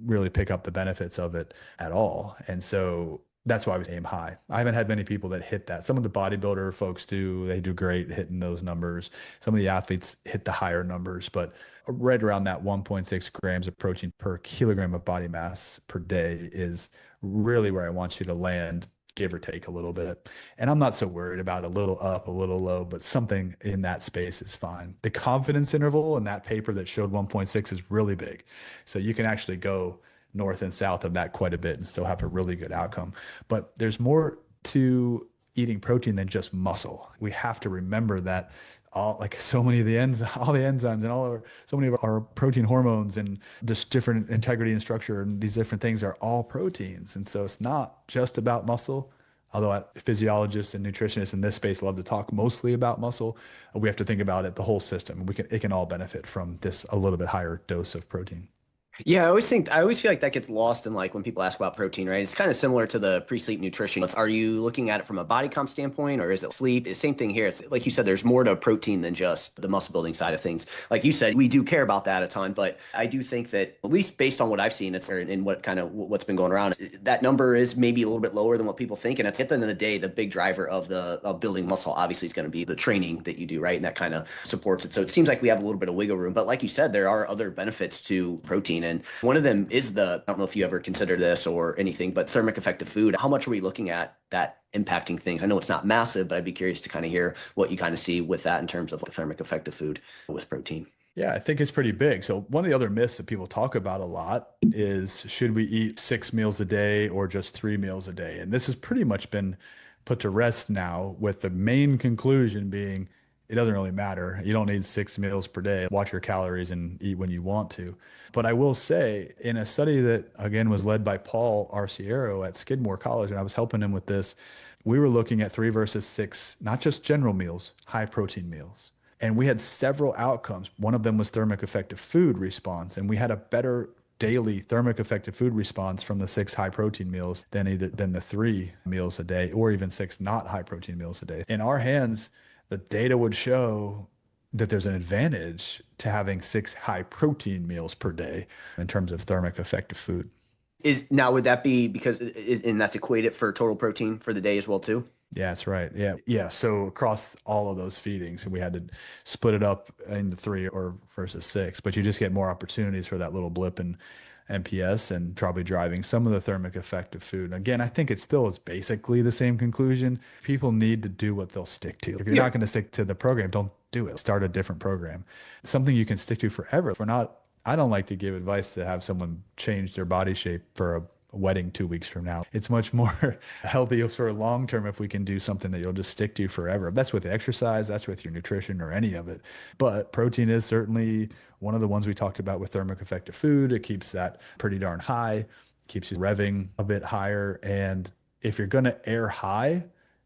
really pick up the benefits of it at all. And so that's why we aim high. I haven't had many people that hit that. Some of the bodybuilder folks do. They do great hitting those numbers. Some of the athletes hit the higher numbers, but right around that 1.6 grams of protein per kilogram of body mass per day is really where I want you to land, give or take a little bit. And I'm not so worried about a little up, a little low, but something in that space is fine. The confidence interval in that paper that showed 1.6 is really big. So you can actually go north and south of that quite a bit and still have a really good outcome. But there's more to eating protein than just muscle. We have to remember that all like so many of the all the enzymes and so many of our protein hormones and just different integrity and structure and these different things are all proteins. And so it's not just about muscle. Although physiologists and nutritionists in this space love to talk mostly about muscle, we have to think about it, the whole system. It can all benefit from this a little bit higher dose of protein. Yeah, I always feel like that gets lost in like when people ask about protein, right? It's kind of similar to the pre-sleep nutrition. Are you looking at it from a body comp standpoint or is it sleep? It's the same thing here. It's like you said, there's more to protein than just the muscle building side of things. Like you said, we do care about that a ton, but I do think that at least based on what I've seen, it's or in what kind of what's been going around, that number is maybe a little bit lower than what people think. And at the end of the day, the big driver of building muscle obviously is going to be the training that you do, right? And that kind of supports it. So it seems like we have a little bit of wiggle room, but like you said, there are other benefits to protein. And one of them is I don't know if you ever consider this or anything, but thermic effective food. How much are we looking at that impacting things? I know it's not massive, but I'd be curious to kind of hear what you kind of see with that in terms of like thermic effective food with protein. Yeah, I think it's pretty big. So one of the other myths that people talk about a lot is should we eat 6 meals a day or just 3 meals a day? And this has pretty much been put to rest now with the main conclusion being it doesn't really matter. You don't need 6 meals per day. Watch your calories and eat when you want to. But I will say in a study that again was led by Paul Arciero at Skidmore College, and I was helping him with this, we were looking at 3 versus 6, not just general meals, high protein meals. And we had several outcomes. One of them was thermic effective food response. And we had a better daily thermic effective food response from the 6 high protein meals than the 3 meals a day, or even 6 not high protein meals a day. In our hands, the data would show that there's an advantage to having 6 high protein meals per day in terms of thermic effective food. Is now would that be because and that's equated for total protein for the day as well too? Yeah, that's right. Yeah. Yeah. So across all of those feedings, we had to split it up into 3 versus 6, but you just get more opportunities for that little blip in MPS and probably driving some of the thermic effect of food. Again, I think it still is basically the same conclusion. People need to do what they'll stick to. If you're Yeah. not going to stick to the program, don't do it. Start a different program. Something you can stick to forever. If we're not, I don't like to give advice to have someone change their body shape for a wedding 2 weeks from now. It's much more healthy sort of long term if we can do something that you'll just stick to forever. That's with exercise, that's with your nutrition or any of it. But protein is certainly one of the ones we talked about with thermic effective food. It keeps that pretty darn high, keeps you revving a bit higher. And if you're going to air high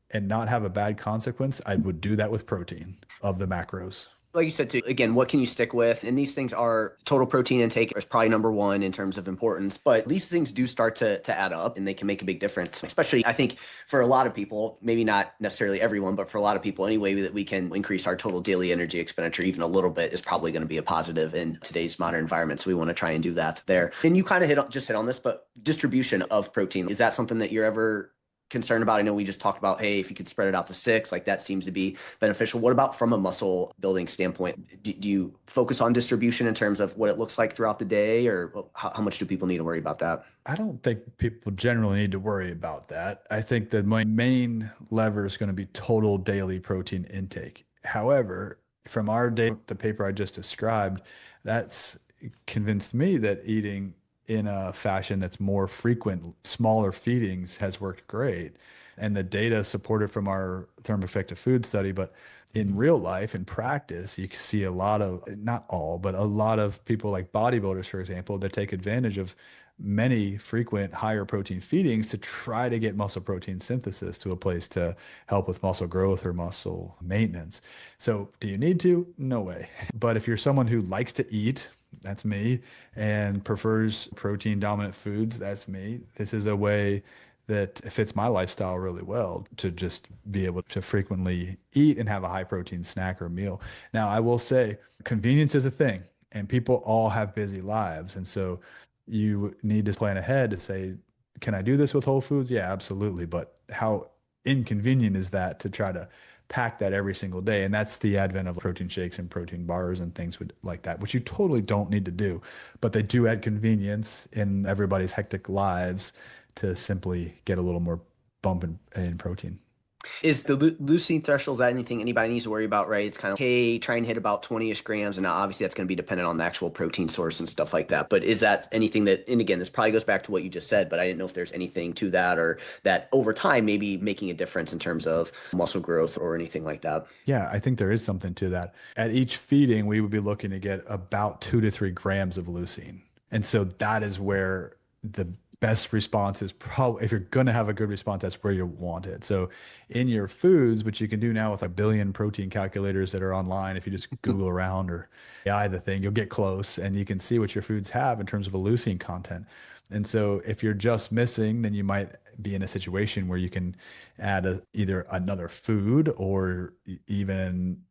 and not have a bad consequence, I would do that with protein of the macros. Like you said too, again, what can you stick with? And these things are total protein intake is probably number one in terms of importance, but these things do start to add up and they can make a big difference. Especially, I think for a lot of people, maybe not necessarily everyone, but for a lot of people, any way that we can increase our total daily energy expenditure even a little bit is probably going to be a positive in today's modern environment. So we want to try and do that there. And you kind of hit on this, but distribution of protein, is that something that you're ever concerned about? I know we just talked about, hey, if you could spread it out to 6, like that seems to be beneficial. What about from a muscle building standpoint? Do you focus on distribution in terms of what it looks like throughout the day, or how much do people need to worry about that? I don't think people generally need to worry about that. I think that my main lever is going to be total daily protein intake. However, from our data, the paper I just described, that's convinced me that eating in a fashion that's more frequent, smaller feedings has worked great. And the data supported from our thermal effective food study, but in real life, in practice, you can see a lot of, not all, but a lot of people like bodybuilders, for example, that take advantage of many frequent higher protein feedings to try to get muscle protein synthesis to a place to help with muscle growth or muscle maintenance. So do you need to? No way. But if you're someone who likes to eat, that's me, and prefers protein dominant foods, that's me. This is a way that fits my lifestyle really well to just be able to frequently eat and have a high protein snack or meal. Now, I will say convenience is a thing and people all have busy lives. And so you need to plan ahead to say, can I do this with Whole Foods? Yeah, absolutely. But how inconvenient is that to try to pack that every single day? And that's the advent of protein shakes and protein bars and things like that, which you totally don't need to do. But they do add convenience in everybody's hectic lives to simply get a little more bump in protein. Is the leucine threshold, is that anything anybody needs to worry about, right? It's kind of, hey, try and hit about 20-ish grams. And now obviously that's going to be dependent on the actual protein source and stuff like that. But is that anything that, and again, this probably goes back to what you just said, but I didn't know if there's anything to that or that over time maybe making a difference in terms of muscle growth or anything like that. Yeah, I think there is something to that. At each feeding, we would be looking to get about 2 to 3 grams of leucine. And so that is where the best response is probably, if you're going to have a good response, that's where you want it. So in your foods, which you can do now with a billion protein calculators that are online, if you just Google around or AI the thing, you'll get close and you can see what your foods have in terms of a leucine content. And so if you're just missing, then you might be in a situation where you can add either another food or even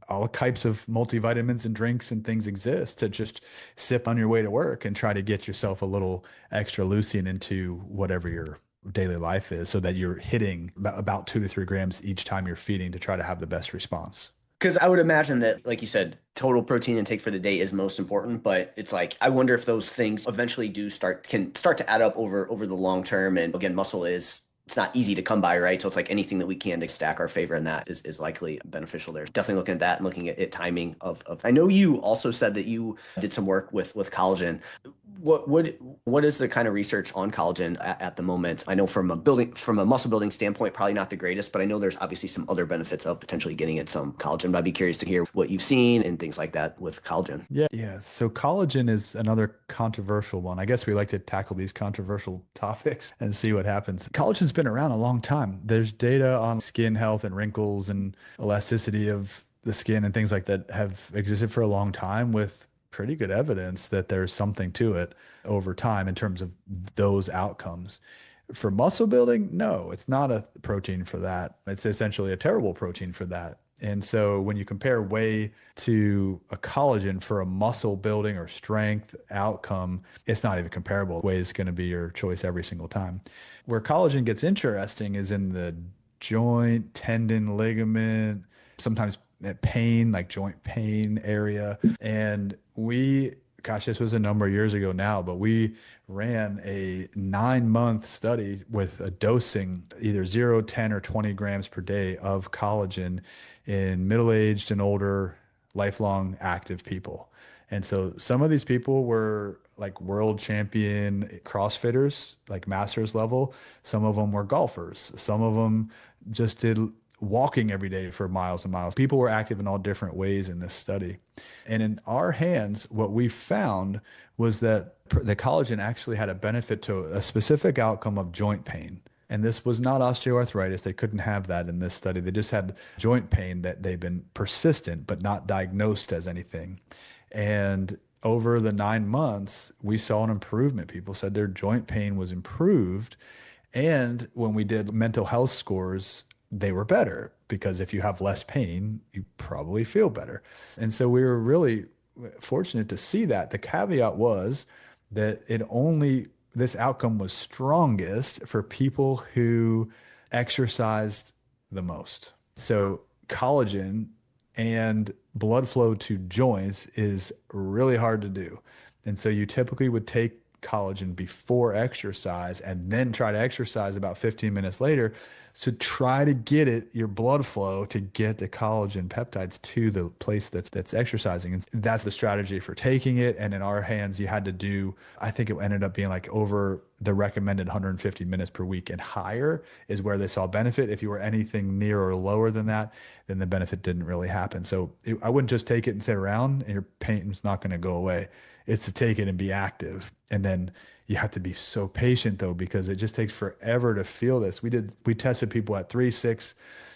all types of multivitamins and drinks and things exist to just sip on your way to work and try to get yourself a little extra leucine into whatever your daily life is so that you're hitting about 2 to 3 grams each time you're feeding to try to have the best response. Because I would imagine that, like you said, total protein intake for the day is most important, but it's like I wonder if those things eventually can start to add up over the long term. And again, muscle is it's not easy to come by, right? So it's like anything that we can to stack our favor in that is likely beneficial there. Definitely looking at that and looking at timing of I know you also said that you did some work with collagen. What is the kind of research on collagen at the moment? I know from a muscle building standpoint, probably not the greatest, but I know there's obviously some other benefits of potentially getting at some collagen. But I'd be curious to hear what you've seen and things like that with collagen. Yeah. So collagen is another controversial one. I guess we like to tackle these controversial topics and see what happens. Collagen's been around a long time. There's data on skin health and wrinkles and elasticity of the skin and things like that have existed for a long time with pretty good evidence that there's something to it over time in terms of those outcomes. For muscle building, no, it's not a protein for that. It's essentially a terrible protein for that. And so when you compare whey to a collagen for a muscle building or strength outcome, it's not even comparable. Whey is going to be your choice every single time. Where collagen gets interesting is in the joint, tendon, ligament, sometimes pain, like joint pain area. And gosh, this was a number of years ago now, but we ran a 9-month study with a dosing either 0, 10, or 20 grams per day of collagen in middle-aged and older, lifelong active people. And so some of these people were like world champion CrossFitters, like masters level. Some of them were golfers. Some of them just did walking every day for miles and miles. People were active in all different ways in this study. And in our hands, what we found was that the collagen actually had a benefit to a specific outcome of joint pain. And this was not osteoarthritis. They couldn't have that in this study. They just had joint pain that they've been persistent, but not diagnosed as anything. And over the 9 months, we saw an improvement. People said their joint pain was improved. And when we did mental health scores, they were better because if you have less pain, you probably feel better. And so we were really fortunate to see that. The caveat was that this outcome was strongest for people who exercised the most. So collagen and blood flow to joints is really hard to do. And so you typically would take collagen before exercise and then try to exercise about 15 minutes later. So try to get your blood flow to get the collagen peptides to the place that's exercising. And that's the strategy for taking it. And in our hands, you had to do, I think it ended up being like over the recommended 150 minutes per week and higher is where they saw benefit. If you were anything near or lower than that, then the benefit didn't really happen. So I wouldn't just take it and sit around and your pain's not going to go away. It's to take it and be active. And then you have to be so patient though, because it just takes forever to feel this. We tested people at 3, 6,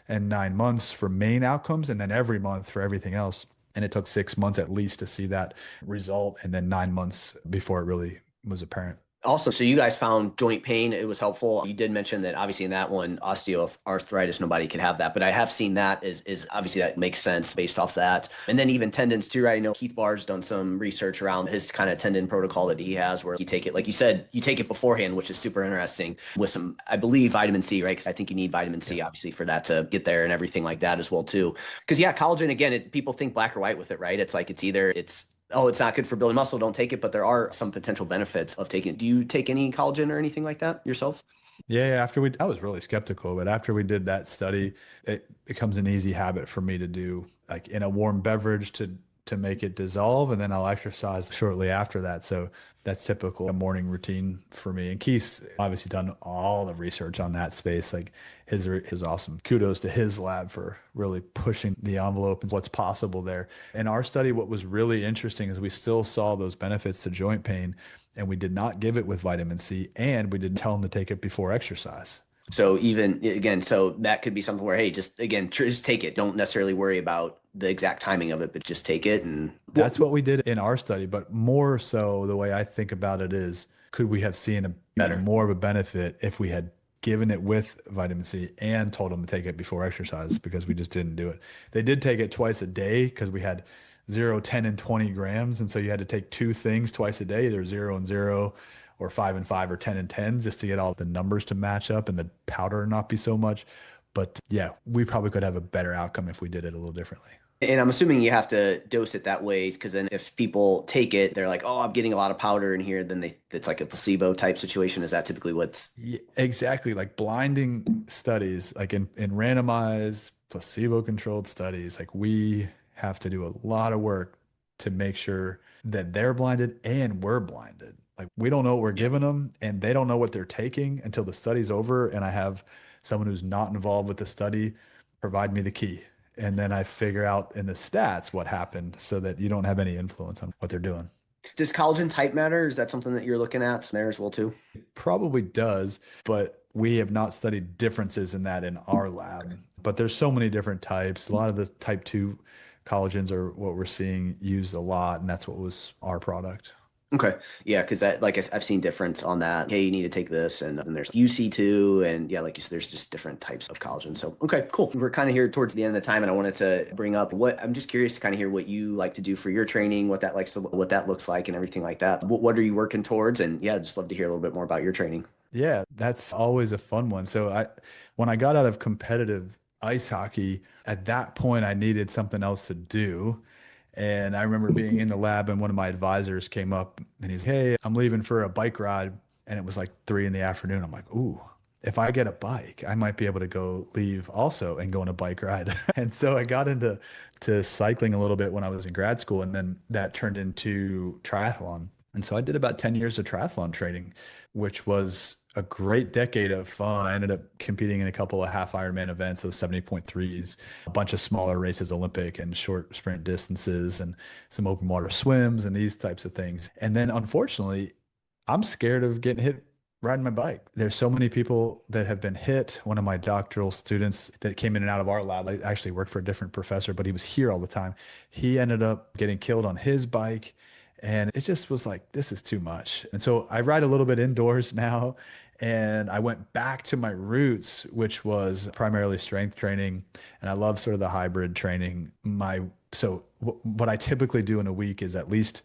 and 9 months for main outcomes, and then every month for everything else. And it took 6 months at least to see that result, and then 9 months before it really was apparent. Also, so you guys found joint pain. It was helpful. You did mention that obviously in that one, osteoarthritis, nobody could have that. But I have seen that is obviously that makes sense based off that. And then even tendons too, right? I know Keith Barr's done some research around his kind of tendon protocol that he has where you take it, like you said, you take it beforehand, which is super interesting with some, I believe, vitamin C, right? Because I think you need vitamin C, obviously, for that to get there and everything like that as well too. Because yeah, collagen, again, people think black or white with it, right? It's like oh, it's not good for building muscle, don't take it. But there are some potential benefits of taking it. Do you take any collagen or anything like that yourself? Yeah, I was really skeptical, but after we did that study, it becomes an easy habit for me to do, like in a warm beverage to make it dissolve, and then I'll exercise shortly after that. So that's typical a morning routine for me. And Keith's obviously done all the research on that space. Like his awesome. Kudos to his lab for really pushing the envelope and what's possible there. In our study, what was really interesting is we still saw those benefits to joint pain, and we did not give it with vitamin C, and we didn't tell them to take it before exercise. So even again, so that could be something where, hey, just again, just take it. Don't necessarily worry about the exact timing of it, but just take it. And That's what we did in our study, but more so the way I think about it is, could we have seen better. more of a benefit if we had given it with vitamin C and told them to take it before exercise, because we just didn't do it. They did take it twice a day because we had 0, 10, and 20 grams. And so you had to take two things twice a day, either 0 and 0 or 5 and 5 or 10 and 10, just to get all the numbers to match up and the powder not be so much. But yeah, we probably could have a better outcome if we did it a little differently. And I'm assuming you have to dose it that way because then if people take it, they're like, "Oh, I'm getting a lot of powder in here." Then it's like a placebo type situation. Is that typically what's Yeah, exactly. Like blinding studies, like in randomized placebo controlled studies, like we have to do a lot of work to make sure that they're blinded and we're blinded. Like we don't know what we're giving them, and they don't know what they're taking until the study's over. And I have someone who's not involved with the study provide me the key. And then I figure out in the stats what happened so that you don't have any influence on what they're doing. does collagen type matter? Is that something that you're looking at there as well too? Probably does, but we have not studied differences in that in our lab. But there's so many different types. A lot of the type 2 collagens are what we're seeing used a lot, and that's what was our product. Okay. Yeah, because I've seen difference on that. Hey, you need to take this, and then there's UC2, and yeah, like you said, there's just different types of collagen. So, okay, cool. We're kind of here towards the end of the time, and I wanted to bring up what I'm just curious to kind of hear what you like to do for your training, what that looks like, and everything like that. What are you working towards? And yeah, just love to hear a little bit more about your training. Yeah, that's always a fun one. When I got out of competitive ice hockey, at that point, I needed something else to do. And I remember being in the lab, and one of my advisors came up and he's, "Hey, I'm leaving for a bike ride." And it was like 3 in the afternoon. I'm like, "Ooh, if I get a bike, I might be able to go leave also and go on a bike ride." And so I got into cycling a little bit when I was in grad school, and then that turned into triathlon. And so I did about 10 years of triathlon training, which was a great decade of fun. I ended up competing in a couple of half Ironman events, those 70.3s, a bunch of smaller races, Olympic and short sprint distances, and some open water swims and these types of things. And then unfortunately, I'm scared of getting hit riding my bike. There's so many people that have been hit. One of my doctoral students that came in and out of our lab, I actually worked for a different professor, but he was here all the time. He ended up getting killed on his bike. And it just was like, this is too much. And so I ride a little bit indoors now. And I went back to my roots, which was primarily strength training. And I love sort of the hybrid training. What I typically do in a week is at least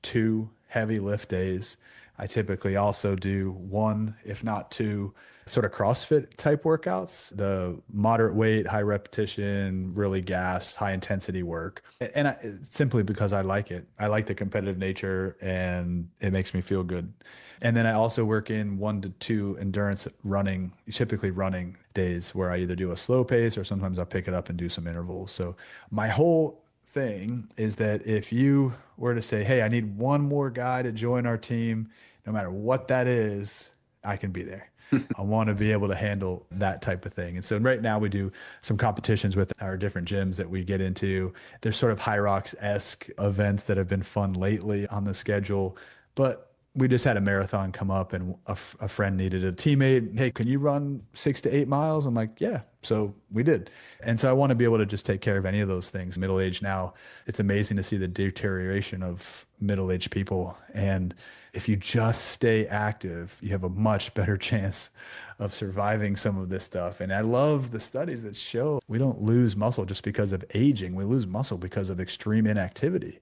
2 heavy lift days. I typically also do one, if not two, sort of CrossFit type workouts, the moderate weight, high repetition, really gas, high intensity work. And simply because I like it. I like the competitive nature and it makes me feel good. And then I also work in 1 to 2 endurance running, typically running days where I either do a slow pace or sometimes I'll pick it up and do some intervals. So my whole thing is that if you were to say, "Hey, I need one more guy to join our team, no matter what that is, I can be there." I want to be able to handle that type of thing. And so right now we do some competitions with our different gyms that we get into. There's sort of High Rocks-esque events that have been fun lately on the schedule, but we just had a marathon come up and a friend needed a teammate. "Hey, can you run 6 to 8 miles?" I'm like, "Yeah." So we did. And so I want to be able to just take care of any of those things. Middle age now, it's amazing to see the deterioration of middle-aged people. And if you just stay active, you have a much better chance of surviving some of this stuff. And I love the studies that show we don't lose muscle just because of aging. We lose muscle because of extreme inactivity.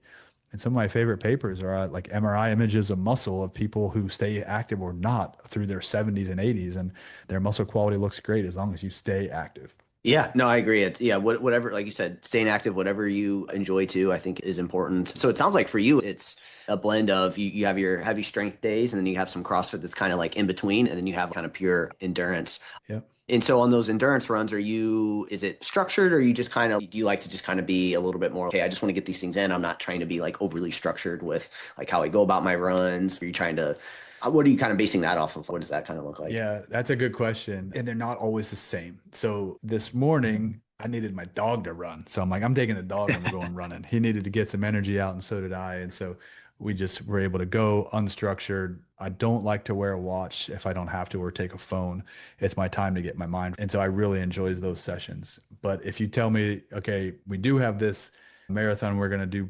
And some of my favorite papers are like MRI images of muscle of people who stay active or not through their 70s and 80s, and their muscle quality looks great as long as you stay active. Yeah, no, I agree. Whatever, like you said, staying active, whatever you enjoy to, I think is important. So it sounds like for you, it's a blend of you have your heavy strength days and then you have some CrossFit that's kind of like in between, and then you have kind of pure endurance. Yep. And so on those endurance runs, is it structured, or you just kind of, do you like to just kind of be a little bit more, okay, I just want to get these things in. I'm not trying to be like overly structured with like how I go about my runs. Are you trying to, what are you kind of basing that off of? What does that kind of look like? Yeah, that's a good question. And they're not always the same. So this morning, I needed my dog to run. So I'm like, I'm taking the dog and we're going running. He needed to get some energy out, and so did I. And so we just were able to go unstructured. I don't like to wear a watch if I don't have to, or take a phone. It's my time to get my mind. And so I really enjoy those sessions. But if you tell me, okay, we do have this marathon we're going to do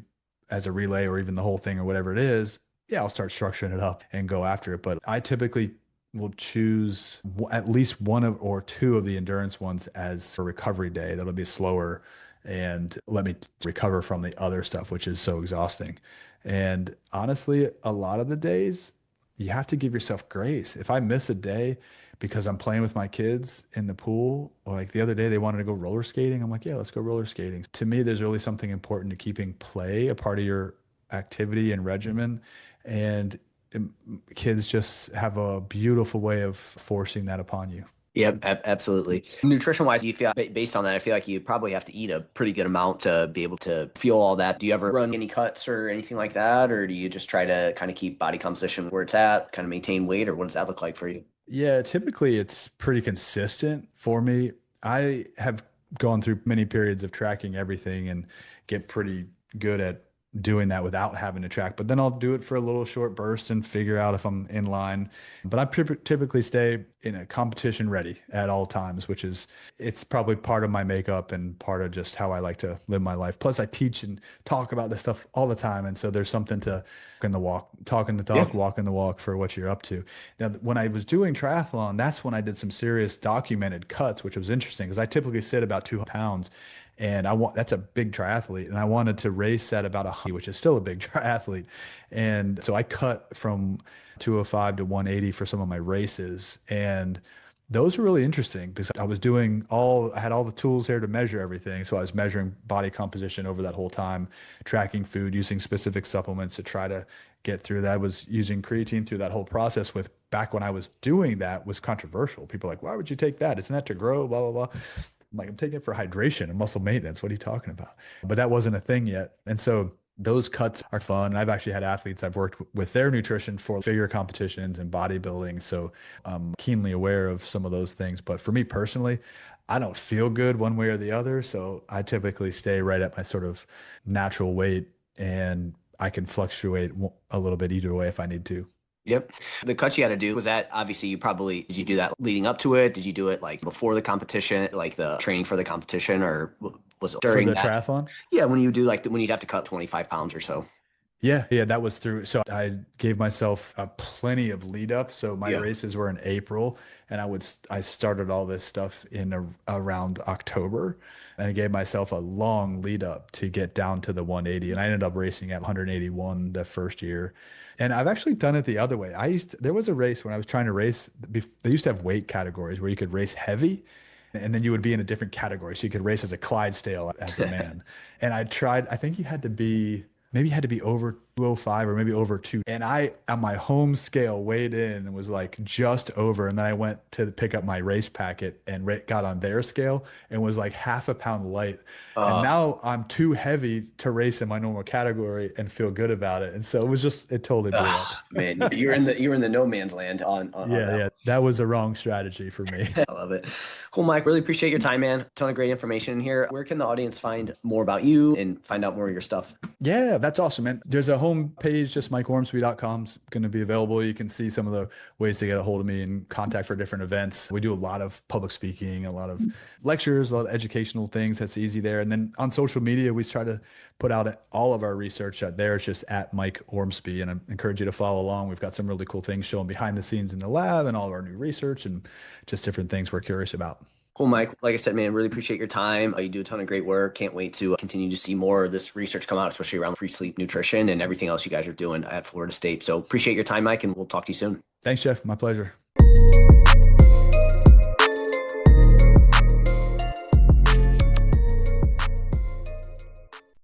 as a relay, or even the whole thing or whatever it is, yeah, I'll start structuring it up and go after it. But I typically will choose at least one of or two of the endurance ones as a recovery day. That'll be slower and let me recover from the other stuff, which is so exhausting. And honestly, a lot of the days you have to give yourself grace. If I miss a day because I'm playing with my kids in the pool, or like the other day they wanted to go roller skating, I'm like, yeah, let's go roller skating. To me, there's really something important to keeping play a part of your activity and regimen. And kids just have a beautiful way of forcing that upon you. Yep, absolutely. Nutrition wise, you feel based on that, I feel like you probably have to eat a pretty good amount to be able to feel all that. Do you ever run any cuts or anything like that? Or do you just try to kind of keep body composition where it's at, kind of maintain weight, or what does that look like for you? Yeah, typically it's pretty consistent for me. I have gone through many periods of tracking everything and get pretty good at doing that without having to track. But then I'll do it for a little short burst and figure out if I'm in line. But I typically stay in a competition ready at all times, which is, it's probably part of my makeup and part of just how I like to live my life. Plus I teach and talk about this stuff all the time. And so there's something to in the walk, talking the Yeah. talk, walking the walk for what you're up to. Now, when I was doing triathlon, that's when I did some serious documented cuts, which was interesting because I typically sit about 200 pounds, and that's a big triathlete, and I wanted to race at about 100, which is still a big triathlete. And so I cut from 205 to 180 for some of my races. And those were really interesting because I had all the tools there to measure everything. So I was measuring body composition over that whole time, tracking food, using specific supplements to try to get through that. I was using creatine through that whole process. With back when I was doing that was controversial. People were like, why would you take that? Isn't that to grow? Blah, blah, blah. I'm like, I'm taking it for hydration and muscle maintenance. What are you talking about? But that wasn't a thing yet. And so those cuts are fun. I've actually had athletes I've worked with their nutrition for figure competitions and bodybuilding. So I'm keenly aware of some of those things. But for me personally, I don't feel good one way or the other. So I typically stay right at my sort of natural weight, and I can fluctuate a little bit either way if I need to. Yep. The cuts you had to do, was that obviously did you do that leading up to it? Did you do it like before the competition, like the training for the competition, or was it For during the that? triathlon? Yeah, when you do like when you'd have to cut 25 pounds or so. Yeah, yeah, that was through. So I gave myself plenty of lead up. So my Yeah. races were in April, and I started all this stuff in around October, and I gave myself a long lead up to get down to the 180, and I ended up racing at 181 the first year. And I've actually done it the other way. There was a race when I was trying to race. They used to have weight categories where you could race heavy, and then you would be in a different category. So you could race as a Clydesdale as a man. And I think you had to be maybe you had to be over 205 or maybe over two. And I, on my home scale, weighed in and was like just over. And then I went to pick up my race packet and got on their scale and was like half a pound light. And Uh, now I'm too heavy to race in my normal category and feel good about it. And so it totally blew up. man, you're in the no man's land on Yeah, that. yeah. That was a wrong strategy for me. I love it. Cool, Mike. Really appreciate your time, man. Ton of great information in here. Where can the audience find more about you and find out more of your stuff? Yeah, that's awesome, man. There's a home page, just mikeormsby.com is going to be available. You can see some of the ways to get a hold of me and contact for different events. We do a lot of public speaking, a lot of lectures, a lot of educational things. That's easy there. And then on social media, we try to put out all of our research out there. It's just at Mike Ormsby. And I encourage you to follow along. We've got some really cool things showing behind the scenes in the lab and all of our new research and just different things we're curious about. Cool, Mike. Like I said, man, really appreciate your time. You do a ton of great work. Can't wait to continue to see more of this research come out, especially around pre-sleep nutrition and everything else you guys are doing at Florida State. So appreciate your time, Mike, and we'll talk to you soon. Thanks, Jeff. My pleasure.